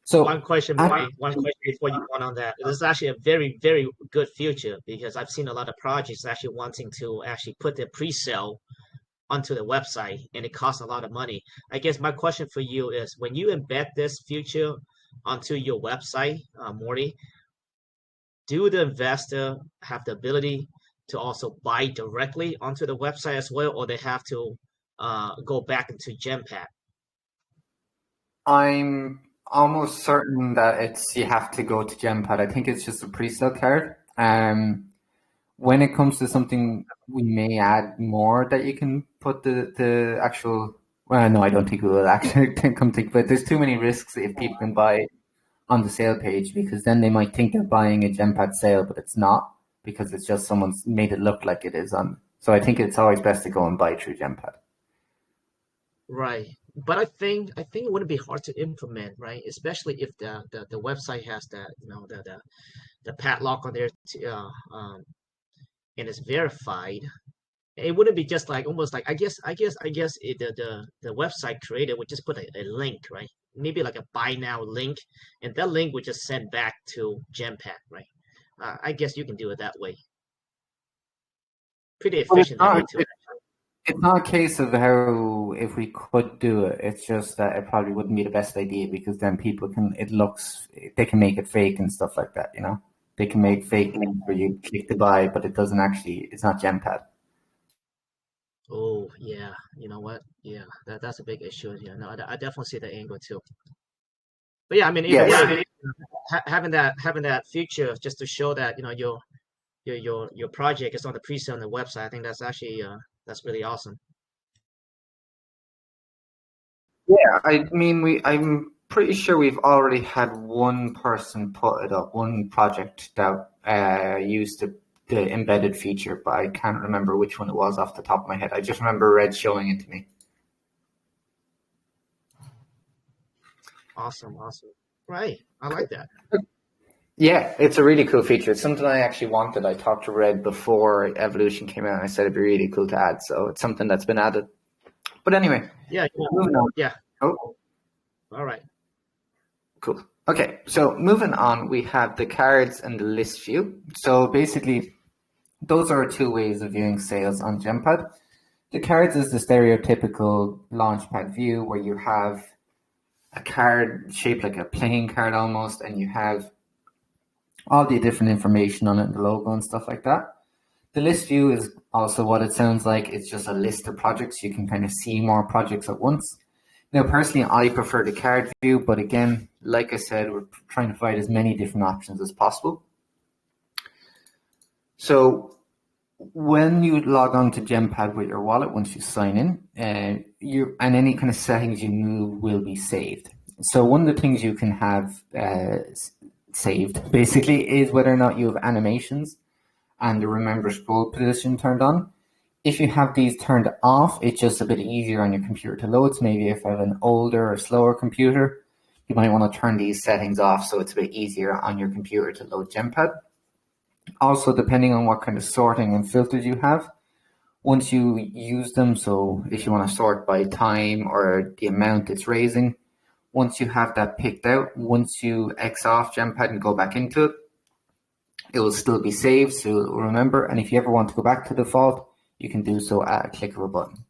Speaker 2: So
Speaker 1: one question before you go on that. This is actually a very, very good feature, because I've seen a lot of projects actually wanting to actually put their pre-sale onto the website, and it costs a lot of money. I guess my question for you is, when you embed this feature onto your website, Morty, do the investor have the ability to also buy directly onto the website as well, or they have to go back into GemPad?
Speaker 2: I'm almost certain that you have to go to GemPad. I think it's just a pre-sale card. When it comes to something, we may add more that you can put the actual. Well, no, I don't think we will actually come to. But there's too many risks if people can buy on the sale page, because then they might think they're buying a GemPad sale, but it's not, because it's just someone's made it look like it is on. So I think it's always best to go and buy through GemPad.
Speaker 1: Right. But I think it wouldn't be hard to implement, right? Especially if the website has that, the padlock on there, and it's verified. It wouldn't be just like almost like I guess the website creator would just put a link, right? Maybe like a buy now link, and that link would just send back to GemPad, right? I guess you can do it that way. Pretty efficient that way too.
Speaker 2: It's not a case of how if we could do it. It's just that it probably wouldn't be the best idea because then people can they can make it fake and stuff like that. They can make fake links where you click to buy, but it doesn't actually. It's not GemPad.
Speaker 1: Oh yeah, you know what? Yeah, that's a big issue here. No, I definitely see the angle too. But yeah, I mean, either
Speaker 2: Yes.
Speaker 1: way, having that feature just to show that your project is on the pre-sale on the website, I think that's actually that's really awesome.
Speaker 2: Yeah, I mean, I'm pretty sure we've already had one person put it up, one project that used the embedded feature, but I can't remember which one it was off the top of my head. I just remember Red showing it to me.
Speaker 1: Awesome, awesome. Right, I like that.
Speaker 2: Yeah, it's a really cool feature. It's something I actually wanted. I talked to Red before Evolution came out, and I said it'd be really cool to add. So it's something that's been added. But anyway,
Speaker 1: Yeah, yeah,
Speaker 2: moving on.
Speaker 1: yeah.
Speaker 2: Oh,
Speaker 1: All right.
Speaker 2: cool. Okay, so moving on, we have the cards and the list view. So basically, those are two ways of viewing sales on GemPad. The cards is the stereotypical Launchpad view where you have a card shaped like a playing card almost, and you have all the different information on it, the logo and stuff like that. The list view is also what it sounds like. It's just a list of projects. You can kind of see more projects at once. Now, personally, I prefer the card view, but again, like I said, we're trying to provide as many different options as possible. So when you log on to GemPad with your wallet, once you sign in, and any kind of settings you move will be saved. So one of the things you can have saved basically is whether or not you have animations and the remember scroll position turned on. If you have these turned off, it's just a bit easier on your computer to load. So maybe if I have an older or slower computer, you might want to turn these settings off so it's a bit easier on your computer to load GemPad. Also, depending on what kind of sorting and filters you have, once you use them, so if you want to sort by time or the amount it's raising, once you have that picked out, once you X off GemPad and go back into it, it will still be saved, so you'll remember. And if you ever want to go back to default, you can do so at a click of a button.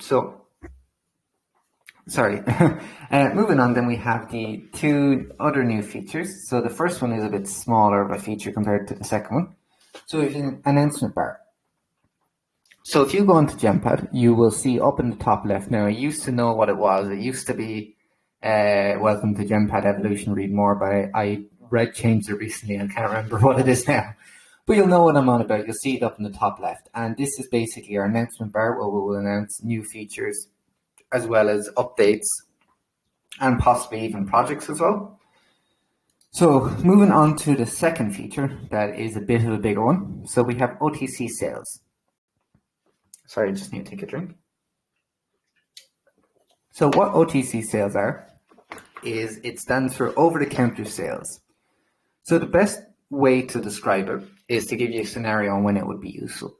Speaker 2: So, sorry. Moving on, then we have the two other new features. So the first one is a bit smaller of a feature compared to the second one. So it's an announcement bar. So if you go into GemPad, you will see up in the top left. Now, I used to know what it was. It used to be welcome to GemPad Evolution, read more, but I read changed it recently. I can't remember what it is now. But you'll know what I'm on about. You'll see it up in the top left. And this is basically our announcement bar where we will announce new features as well as updates and possibly even projects as well. So moving on to the second feature, that is a bit of a bigger one. So we have OTC sales. Sorry, I just need to take a drink. So what OTC sales are is it stands for over-the-counter sales. So the best way to describe it is to give you a scenario on when it would be useful.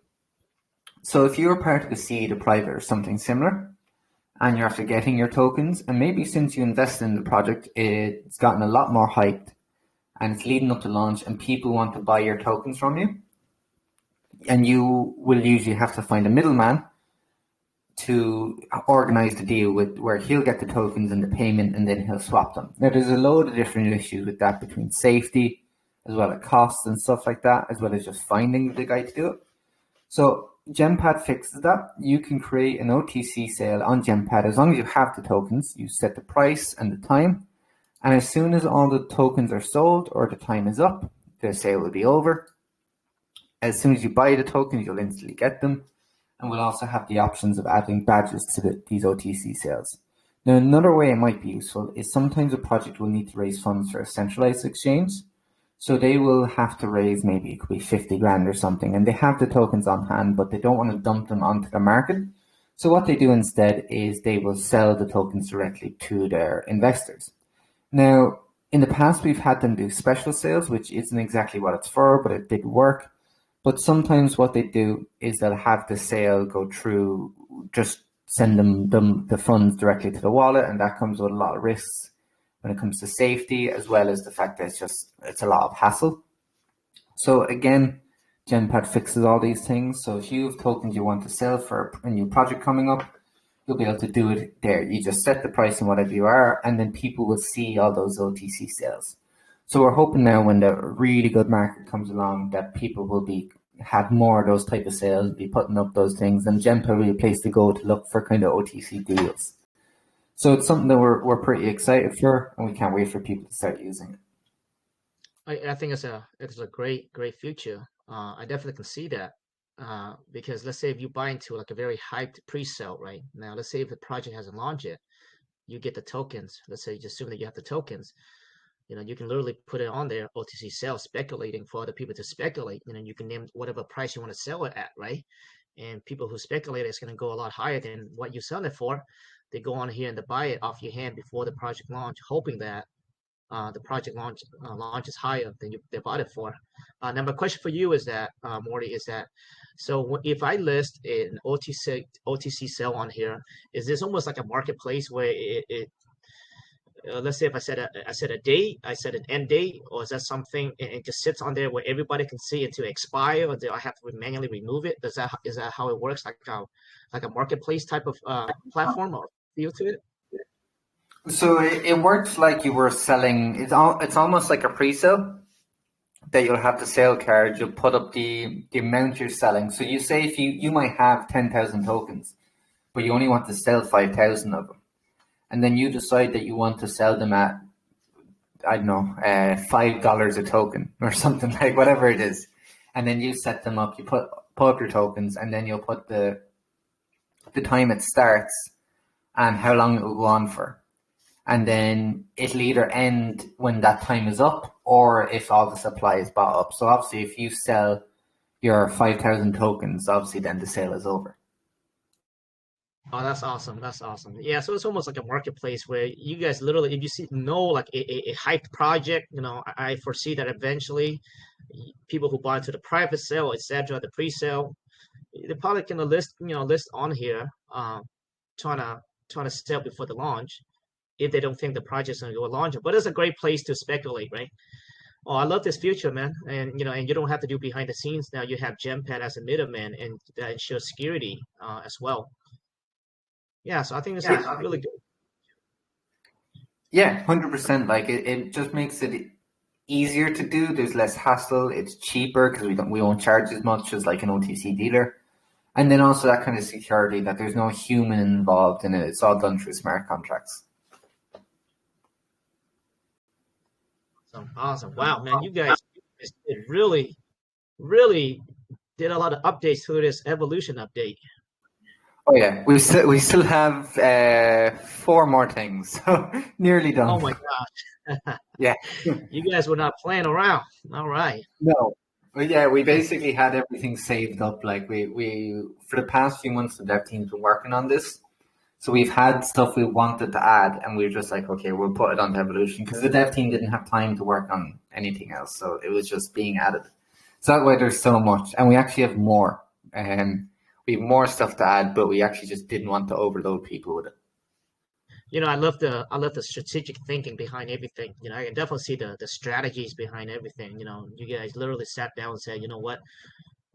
Speaker 2: So if you're part of a seed, a private, or something similar, and you're after getting your tokens, and maybe since you invested in the project, it's gotten a lot more hyped, and it's leading up to launch, and people want to buy your tokens from you, and you will usually have to find a middleman to organize the deal with where he'll get the tokens and the payment and then he'll swap them. Now there's a load of different issues with that between safety as well as costs and stuff like that, as well as just finding the guy to do it. So GemPad fixes that. You can create an OTC sale on GemPad as long as you have the tokens. You set the price and the time, and as soon as all the tokens are sold or the time is up, the sale will be over. As soon as you buy the tokens, you'll instantly get them. And we'll also have the options of adding badges to these OTC sales. Now, another way it might be useful is sometimes a project will need to raise funds for a centralized exchange. So they will have to raise, maybe it could be 50 grand or something, and they have the tokens on hand, but they don't want to dump them onto the market. So what they do instead is they will sell the tokens directly to their investors. Now, in the past, we've had them do special sales, which isn't exactly what it's for, but it did work. But sometimes what they do is they'll have the sale go through, just send them the funds directly to the wallet, and that comes with a lot of risks when it comes to safety, as well as the fact that it's a lot of hassle. So again, GemPad fixes all these things. So if you have tokens you want to sell for a new project coming up, you'll be able to do it there. You just set the price and whatever you are, and then people will see all those OTC sales. So we're hoping now when the really good market comes along that people will have more of those type of sales, be putting up those things, and GemPad will be a place to go to look for kind of OTC deals. So it's something that we're pretty excited for, and we can't wait for people to start using it.
Speaker 1: I think it's a great future. I definitely can see that. Because let's say if you buy into like a very hyped pre-sale, right? Now, let's say if the project hasn't launched yet, you get the tokens. Let's say you assume that you have the tokens. You can literally put it on there, OTC sale, speculating for other people to speculate. You can name whatever price you want to sell it at, right? And people who speculate it's going to go a lot higher than what you sell it for. They go on here and they buy it off your hand before the project launch, hoping that the project launches higher than they bought it for. Now, my question for you is that, Morty, is that, so if I list an OTC sale on here, is this almost like a marketplace where let's say if I set a date, I set an end date, or is that something it just sits on there where everybody can see it to expire, or do I have to manually remove it? Is that how it works, like a marketplace type of platform or feel to it?
Speaker 2: So it works like you were selling. It's almost like a pre-sale that you'll have the sale card. You'll put up the amount you're selling. So you say if you might have 10,000 tokens, but you only want to sell 5,000 of them, and then you decide that you want to sell them at, I don't know, $5 a token or something, like whatever it is, and then you set them up. You put up your tokens, and then you'll put the time it starts and how long it will go on for. And then it'll either end when that time is up or if all the supply is bought up. So obviously if you sell your 5,000 tokens, obviously then the sale is over.
Speaker 1: Oh, that's awesome. That's awesome. Yeah, so it's almost like a marketplace where you guys literally, if you know like a hyped project, I foresee that eventually people who buy into the private sale, etc., the pre-sale, they're probably gonna list on here, trying to sell before the launch, if they don't think the project's going to go launch. But it's a great place to speculate, right? Oh, I love this future, man. And you don't have to do behind the scenes now. You have GemPad as a middleman, and that ensures security as well. Yeah, so I think this is really good.
Speaker 2: Yeah, 100%. Like it just makes it easier to do. There's less hassle. It's cheaper because we won't charge as much as like an OTC dealer. And then also that kind of security that there's no human involved in it. It's all done through smart contracts.
Speaker 1: Awesome. Wow, man, you guys did really did a lot of updates to this evolution update.
Speaker 2: Oh yeah, we still have 4 more things, so nearly done.
Speaker 1: Oh my gosh.
Speaker 2: Yeah.
Speaker 1: You guys were not playing around. All right.
Speaker 2: No. Well, yeah, we basically had everything saved up. Like we for the past few months, the dev team's been working on this. So we've had stuff we wanted to add, and we were just like, okay, we'll put it onto Evolution because the dev team didn't have time to work on anything else. So it was just being added. So that way there's so much. And we actually have more. We have more stuff to add, but we actually just didn't want to overload people with it.
Speaker 1: I love the strategic thinking behind everything. I can definitely see the strategies behind everything. You guys literally sat down and said,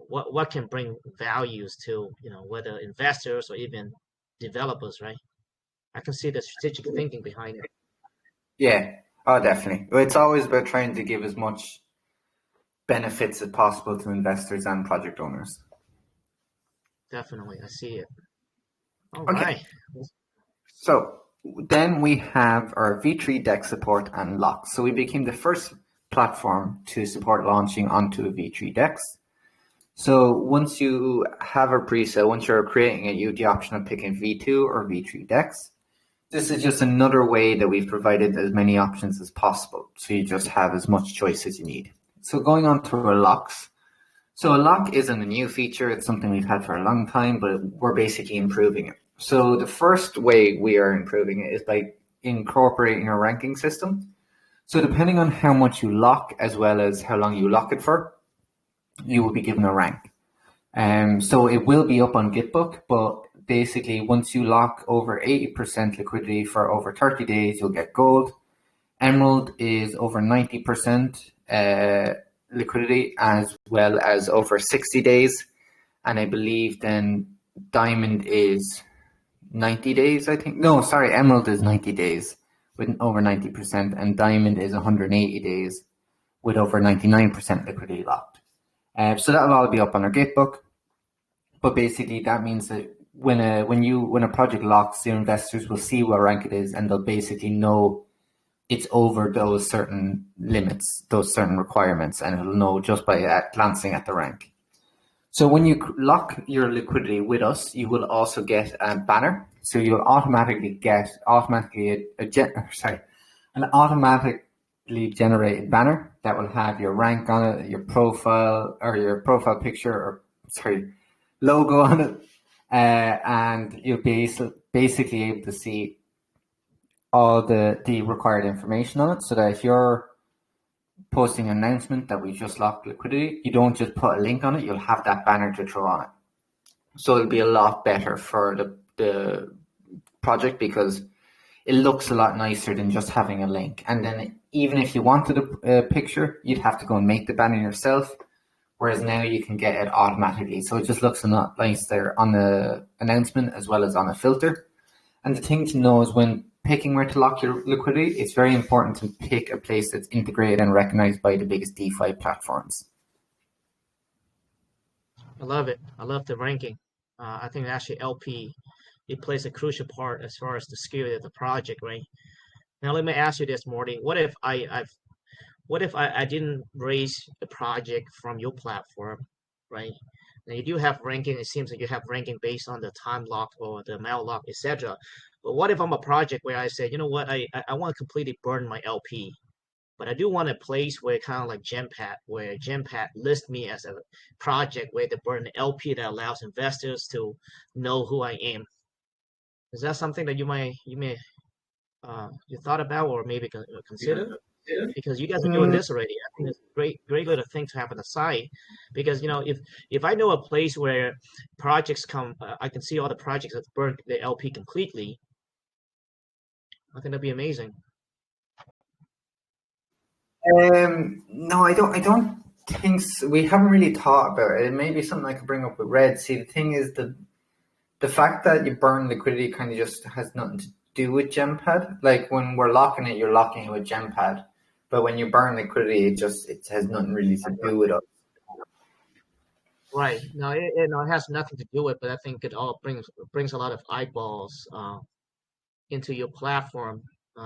Speaker 1: what can bring values to, whether investors or even developers, right? I can see the strategic thinking behind it.
Speaker 2: Yeah, oh, definitely. It's always about trying to give as much benefits as possible to investors and project owners.
Speaker 1: Definitely, I see it. All
Speaker 2: okay.
Speaker 1: Right.
Speaker 2: So then we have our V3 Dex support and locks. So we became the first platform to support launching onto a V3 Dex. So once you have a presale, once you're creating it, you have the option of picking V2 or V3 Dex. This is just another way that we've provided as many options as possible. So you just have as much choice as you need. So going on to our locks. So a lock isn't a new feature. It's something we've had for a long time, but we're basically improving it. So the first way we are improving it is by incorporating a ranking system. So depending on how much you lock, as well as how long you lock it for, you will be given a rank. So it will be up on Gitbook, but basically once you lock over 80% liquidity for over 30 days, you'll get gold. Emerald is over 90%. liquidity, as well as over 60 days. And I believe then diamond is 90 days, I think. No, sorry, emerald is 90 days with over 90%, and diamond is 180 days with over 99% liquidity locked. So that'll all be up on our Gatebook. But basically, that means that when a project locks, your investors will see what rank it is, and they'll basically know it's over those certain limits, those certain requirements, and it'll know just by glancing at the rank. So when you lock your liquidity with us, you will also get a banner. So you'll automatically get an automatically generated banner that will have your rank on it, your profile picture, or logo on it, and you'll be basically able to see all the required information on it, so that if you're posting an announcement that we just locked liquidity, you don't just put a link on it, you'll have that banner to throw on it. So it'll be a lot better for the project, because it looks a lot nicer than just having a link. And then even if you wanted a picture, you'd have to go and make the banner yourself, whereas now you can get it automatically. So it just looks a lot nicer on the announcement as well as on a filter. And the thing to know is, when picking where to lock your liquidity, it's very important to pick a place that's integrated and recognized by the biggest DeFi platforms.
Speaker 1: I love it. I love the ranking. I think actually LP, it plays a crucial part as far as the scale of the project, right? Now let me ask you this, Morty. What if I didn't raise the project from your platform, right? Now you do have ranking. It seems like you have ranking based on the time lock or the amount lock, etc. But what if I'm a project where I say, you know what, I want to completely burn my LP, but I do want a place where kind of like GemPad, where GemPad lists me as a project where they burn the LP that allows investors to know who I am. Is that something that you thought about or maybe consider? Because you guys are doing this already. I think it's a great little thing to have on the side. Because if I know a place where projects come, I can see all the projects that burn the LP completely. I think that'd be amazing.
Speaker 2: No, I don't think so. We haven't really thought about it. It may be something I could bring up with Red. See, the thing is, the fact that you burn liquidity kind of just has nothing to do with GemPad. Like when we're locking it, you're locking it with GemPad. But when you burn liquidity, it has nothing really to do with us.
Speaker 1: Right. No, it has nothing to do with it, but I think it all brings a lot of eyeballs into your platform,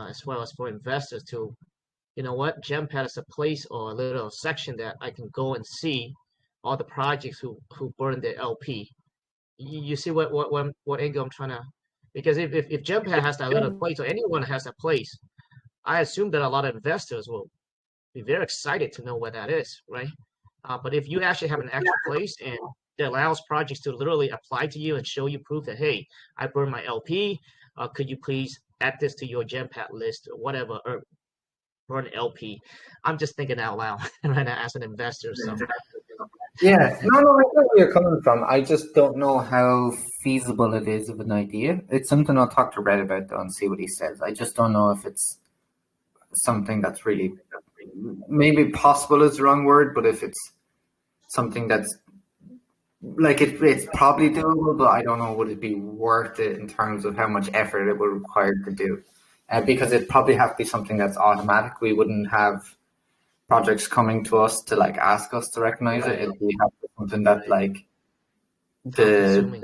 Speaker 1: as well as for investors to, you know what, GemPad is a place or a little section that I can go and see all the projects who burn their LP. You see what angle I'm trying to, because if GemPad has that little place, or anyone has that place, I assume that a lot of investors will be very excited to know what that is, right? But if you actually have an actual place and it allows projects to literally apply to you and show you proof that, hey, I burned my LP, could you please add this to your GemPad list or whatever, or burn LP? I'm just thinking out loud right now as an investor. So
Speaker 2: Yeah, no, I know where you're coming from. I just don't know how feasible it is of an idea. It's something I'll talk to Red about though and see what he says. I just don't know if it's something that's really, maybe possible is the wrong word, but if it's something that's like it's probably doable, but I don't know, would it be worth it in terms of how much effort it would require to do? Because it probably have to be something that's automatic. We wouldn't have projects coming to us to like ask us to recognize it. It'd be something that like the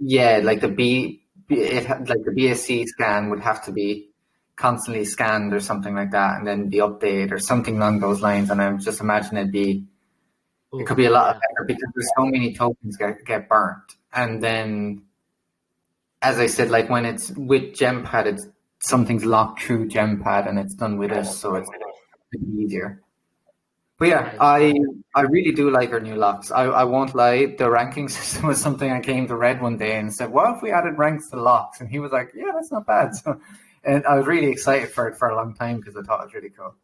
Speaker 2: yeah, like the like the BSC scan would have to be constantly scanned or something like that, and then the update or something along those lines. And I'm just imagining it could be a lot better, because there's so many tokens get burnt. And then, as I said, like when it's with GemPad, it's something's locked through GemPad and it's done with us, so it's easier. But yeah, I really do like our new locks. I won't lie, the ranking system was something I came to Red one day and said, what if we added ranks to locks? And he was like, yeah, that's not bad. So, and I was really excited for it for a long time because I thought it was really cool.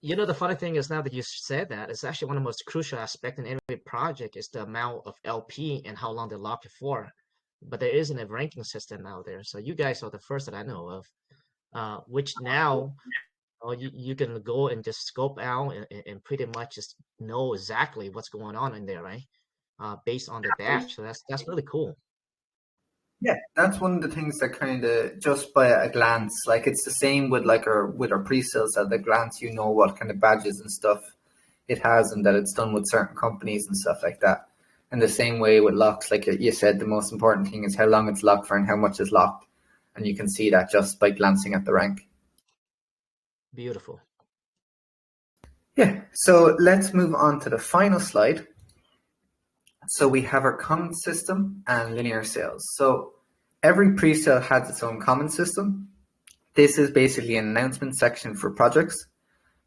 Speaker 1: You know, the funny thing is, now that you said that, it's actually one of the most crucial aspects in every project is the amount of LP and how long they lock it for. But there isn't a ranking system out there. So you guys are the first that I know of, which now or you can go and just scope out and pretty much just know exactly what's going on in there, right? Based on the dash. So that's really cool.
Speaker 2: Yeah, that's one of the things that kind of just by a glance, like it's the same with like our with our pre-sales. At a glance, you know what kind of badges and stuff it has, and that it's done with certain companies and stuff like that. And the same way with locks, like you said, the most important thing is how long it's locked for and how much is locked, and you can see that just by glancing at the rank.
Speaker 1: Beautiful.
Speaker 2: Yeah, so let's move on to the final slide. So we have our comment system and linear sales. So every pre-sale has its own comment system. This is basically an announcement section for projects.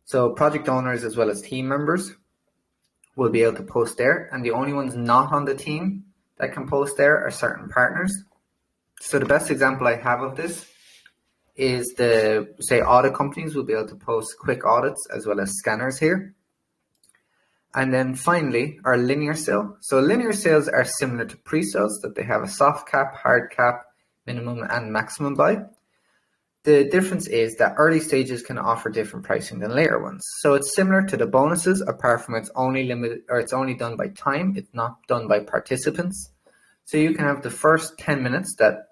Speaker 2: So project owners as well as team members will be able to post there, and the only ones not on the team that can post there are certain partners. So the best example I have of this is the, say, audit companies will be able to post quick audits as well as scanners here. And then finally, our linear sale. So linear sales are similar to pre-sales, that they have a soft cap, hard cap, minimum and maximum buy. The difference is that early stages can offer different pricing than later ones. So it's similar to the bonuses, apart from it's only limited, or it's only done by time. It's not done by participants. So you can have the first 10 minutes that,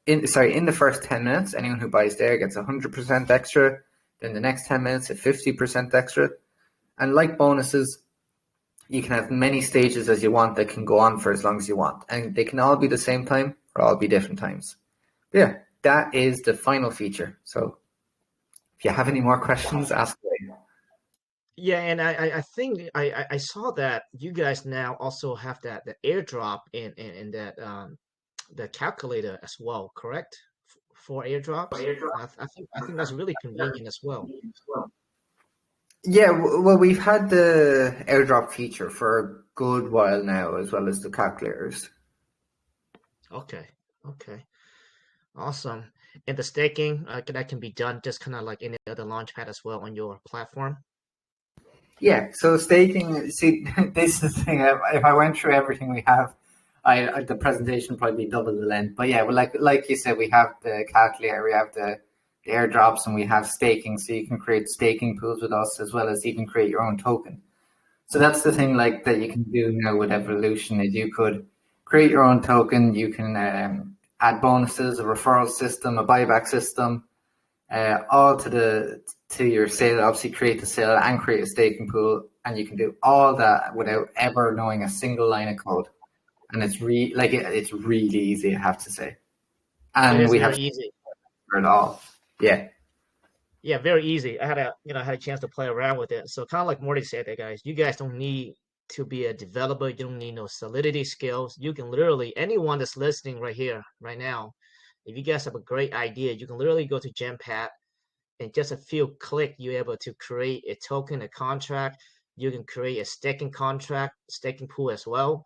Speaker 2: in the first 10 minutes, anyone who buys there gets 100% extra. Then the next 10 minutes, at 50% extra. And like bonuses, you can have many stages as you want that can go on for as long as you want. And they can all be the same time or all be different times. But yeah, that is the final feature. So if you have any more questions, ask away.
Speaker 1: Yeah, and I think I saw that you guys now also have that the airdrop in that the calculator as well, correct? For airdrops, I think that's really convenient as well.
Speaker 2: Yeah, well, we've had the airdrop feature for a good while now, as well as the calculators.
Speaker 1: Okay, okay, awesome. And the staking that can be done just kind of like any other launchpad as well on your platform.
Speaker 2: Yeah, so staking, see, this is the thing. If I went through everything we have, the presentation probably be double the length. But yeah, well, like you said, we have the calculator, we have the airdrops, and we have staking. So you can create staking pools with us, as well as even create your own token. So that's the thing, like that you can do now with Evolution, is you could create your own token. You can add bonuses, a referral system, a buyback system, all to your sale. Obviously, create the sale and create a staking pool, and you can do all that without ever knowing a single line of code. And it's it's really easy, I have to say.
Speaker 1: It
Speaker 2: And
Speaker 1: is
Speaker 2: we
Speaker 1: very
Speaker 2: have
Speaker 1: easy.
Speaker 2: for it all. Yeah.
Speaker 1: Yeah, very easy. I had a chance to play around with it. So kind of like Morty said, there, guys, you guys don't need to be a developer. You don't need no Solidity skills. You can literally anyone that's listening right here, right now, if you guys have a great idea, you can literally go to GemPad in just a few clicks. You're able to create a token, a contract. You can create a staking contract, staking pool as well.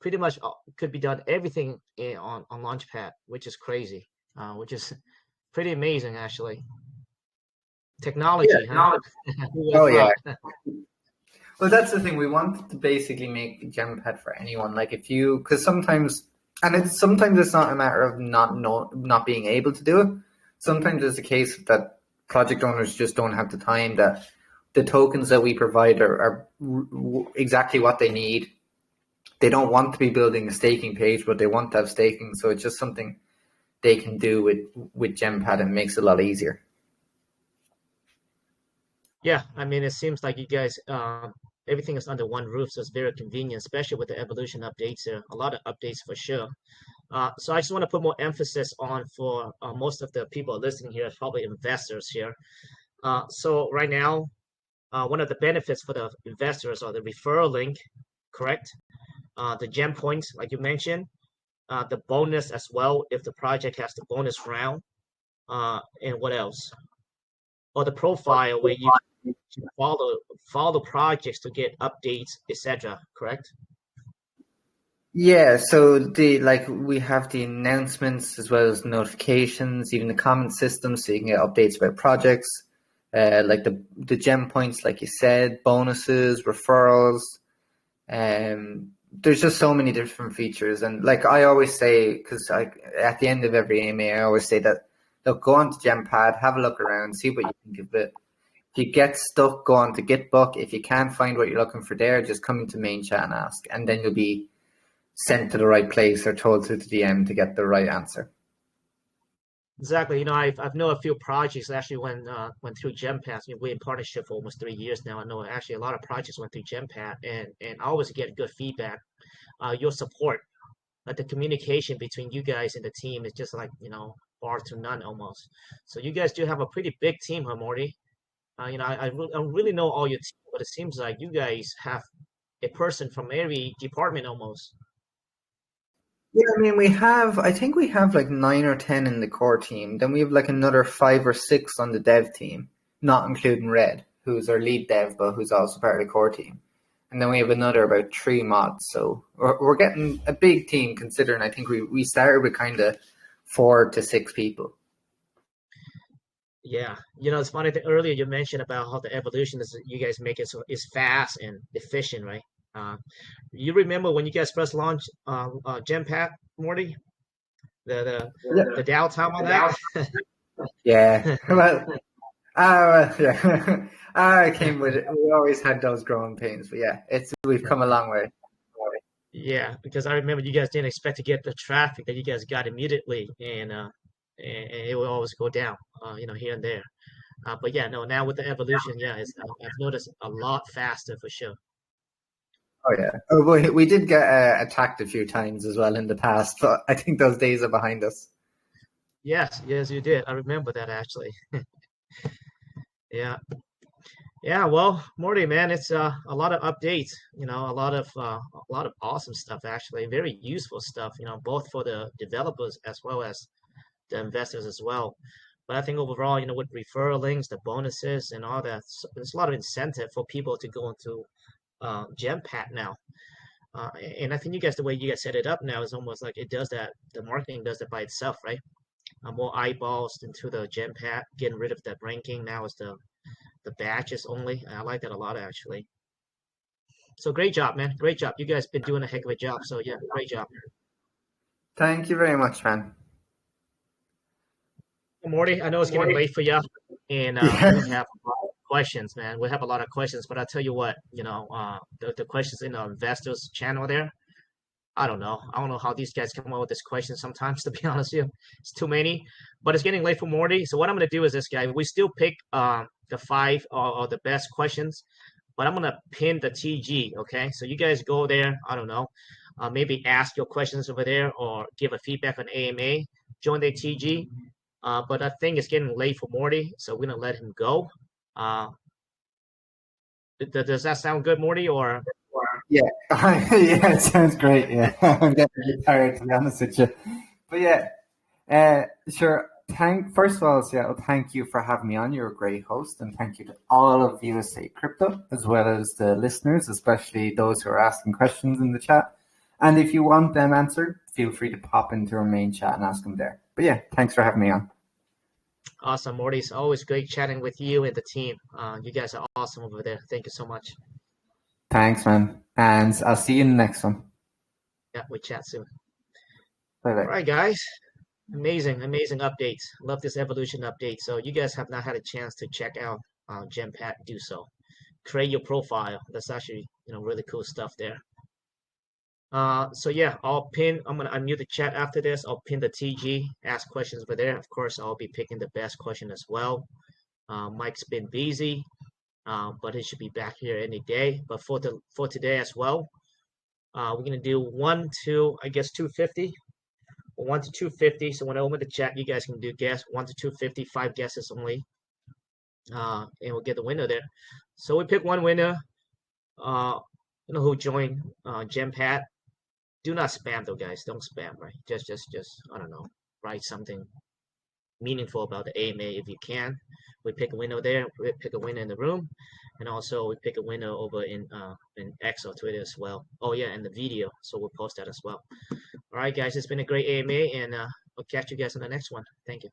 Speaker 1: Pretty much could be done everything on Launchpad, which is crazy, which is pretty amazing actually.
Speaker 2: Yeah.
Speaker 1: Technology, huh?
Speaker 2: No.
Speaker 1: Who would have
Speaker 2: Oh yeah.
Speaker 1: thought?
Speaker 2: Well, that's the thing. We wanted to basically make GemPad for anyone. Like if you, because sometimes, and sometimes it's not a matter of not being able to do it. Sometimes it's a case that project owners just don't have the time. That the tokens that we provide are exactly what they need. They don't want to be building a staking page, but they want to have staking. So it's just something they can do with GemPad, and makes it a lot easier.
Speaker 1: Yeah, I mean, it seems like you guys, everything is under one roof, so it's very convenient, especially with the evolution updates. A lot of updates for sure. So I just want to put more emphasis on for most of the people listening here, probably investors here. So right now, one of the benefits for the investors are the referral link, correct? The gem points, like you mentioned, the bonus as well if the project has the bonus round, and what else? Or the profile where you can follow projects to get updates, etc. Correct?
Speaker 2: Yeah, so we have the announcements as well as notifications, even the comment system, so you can get updates about projects, like the gem points, like you said, bonuses, referrals. There's just so many different features, and like I always say, because at the end of every AMA, I always say that look, go on to GemPad, have a look around, see what you think of it. If you get stuck, go on to Gitbook. If you can't find what you're looking for there, just come into main chat and ask, and then you'll be sent to the right place or told through to the DM to get the right answer.
Speaker 1: Exactly. You know, I've known a few projects actually went through GemPad. You know, we're in partnership for almost 3 years now. I know actually a lot of projects went through GemPad, and I always get good feedback. Your support, like the communication between you guys and the team is just like, bar to none almost. So you guys do have a pretty big team, huh, Morty? I don't really know all your team, but it seems like you guys have a person from every department almost.
Speaker 2: Yeah, I mean, I think we have like 9 or 10 in the core team. Then we have like another 5 or 6 on the dev team, not including Red, who's our lead dev, but who's also part of the core team. And then we have another about 3 mods. So we're getting a big team considering I think we started with kind of 4 to 6 people.
Speaker 1: Yeah, it's funny that earlier you mentioned about how the evolution is you guys make it so it's fast and efficient, right? Uh, you remember when you guys first launched GemPad, Morty? The the
Speaker 2: Yeah.
Speaker 1: the downtime on that?
Speaker 2: Yeah. Well, yeah. I came with it. We always had those growing pains, but yeah, we've come a long way.
Speaker 1: Yeah, because I remember you guys didn't expect to get the traffic that you guys got immediately, and it will always go down, here and there. But yeah, no, now with the evolution, yeah, I've noticed a lot faster for sure.
Speaker 2: Oh yeah. Oh, we did get attacked a few times as well in the past, but I think those days are behind us.
Speaker 1: Yes, yes, you did. I remember that actually. Yeah, yeah. Well, Morty, man, it's a lot of updates. A lot of awesome stuff actually. Very useful stuff. Both for the developers as well as the investors as well. But I think overall, with referral links, the bonuses, and all that, there's a lot of incentive for people to go into GemPad now. And I think the way you guys set it up now is almost like it does that. The marketing does that by itself, right? More eyeballs into the GemPad, getting rid of that ranking. Now is the badges only. I like that a lot actually. So great job, man. Great job. You guys been doing a heck of a job. So yeah, great job.
Speaker 2: Thank you very much, man.
Speaker 1: Morty, I know it's getting late for you, and we
Speaker 2: Yeah.
Speaker 1: have a lot of questions, man. We have a lot of questions, but I'll tell you what, the questions in the investors channel there, I don't know. I don't know how these guys come up with this question sometimes, to be honest with you. It's too many, but it's getting late for Morty. So what I'm going to do is this, guy. We still pick the five or the best questions, but I'm going to pin the TG, okay? So you guys go there, I don't know, maybe ask your questions over there or give a feedback on AMA, join the TG. But I think it's getting late for Morty, so we're going to let him go. Uh, does that sound good, Morty, or?
Speaker 2: Yeah. Yeah, it sounds great. Yeah. I'm getting a bit tired to be honest with you. But yeah, sure. First of all, Seattle, thank you for having me on. You're a great host, and thank you to all of USA Crypto, as well as the listeners, especially those who are asking questions in the chat. And if you want them answered, feel free to pop into our main chat and ask them there. But yeah, thanks for having me on.
Speaker 1: Awesome, Morty. It's always great chatting with you and the team. You guys are awesome over there. Thank you so much.
Speaker 2: Thanks, man. And I'll see you in the next one.
Speaker 1: Yeah, we chat soon.
Speaker 2: Bye bye.
Speaker 1: All right, guys. Amazing, amazing updates. Love this evolution update. So you guys have not had a chance to check out GemPad, do so. Create your profile. That's actually really cool stuff there. So yeah, I'm gonna unmute the chat after this. I'll pin the TG, ask questions over there. Of course, I'll be picking the best question as well. Mike's been busy, but he should be back here any day. But for today as well, we're gonna do 250. 1 to 250. So when I open the chat, you guys can do guess 1 to 250, 5 guesses only, and we'll get the winner there. So we pick one winner. Who joined GemPad. Do not spam though, guys. Don't spam, right? Just I don't know, write something meaningful about the AMA if you can. We pick a winner there. We pick a winner in the room, and also we pick a winner over in X or Twitter as well. Oh yeah, and the video. So we'll post that as well. All right, guys. It's been a great AMA, and I'll catch you guys on the next one. Thank you.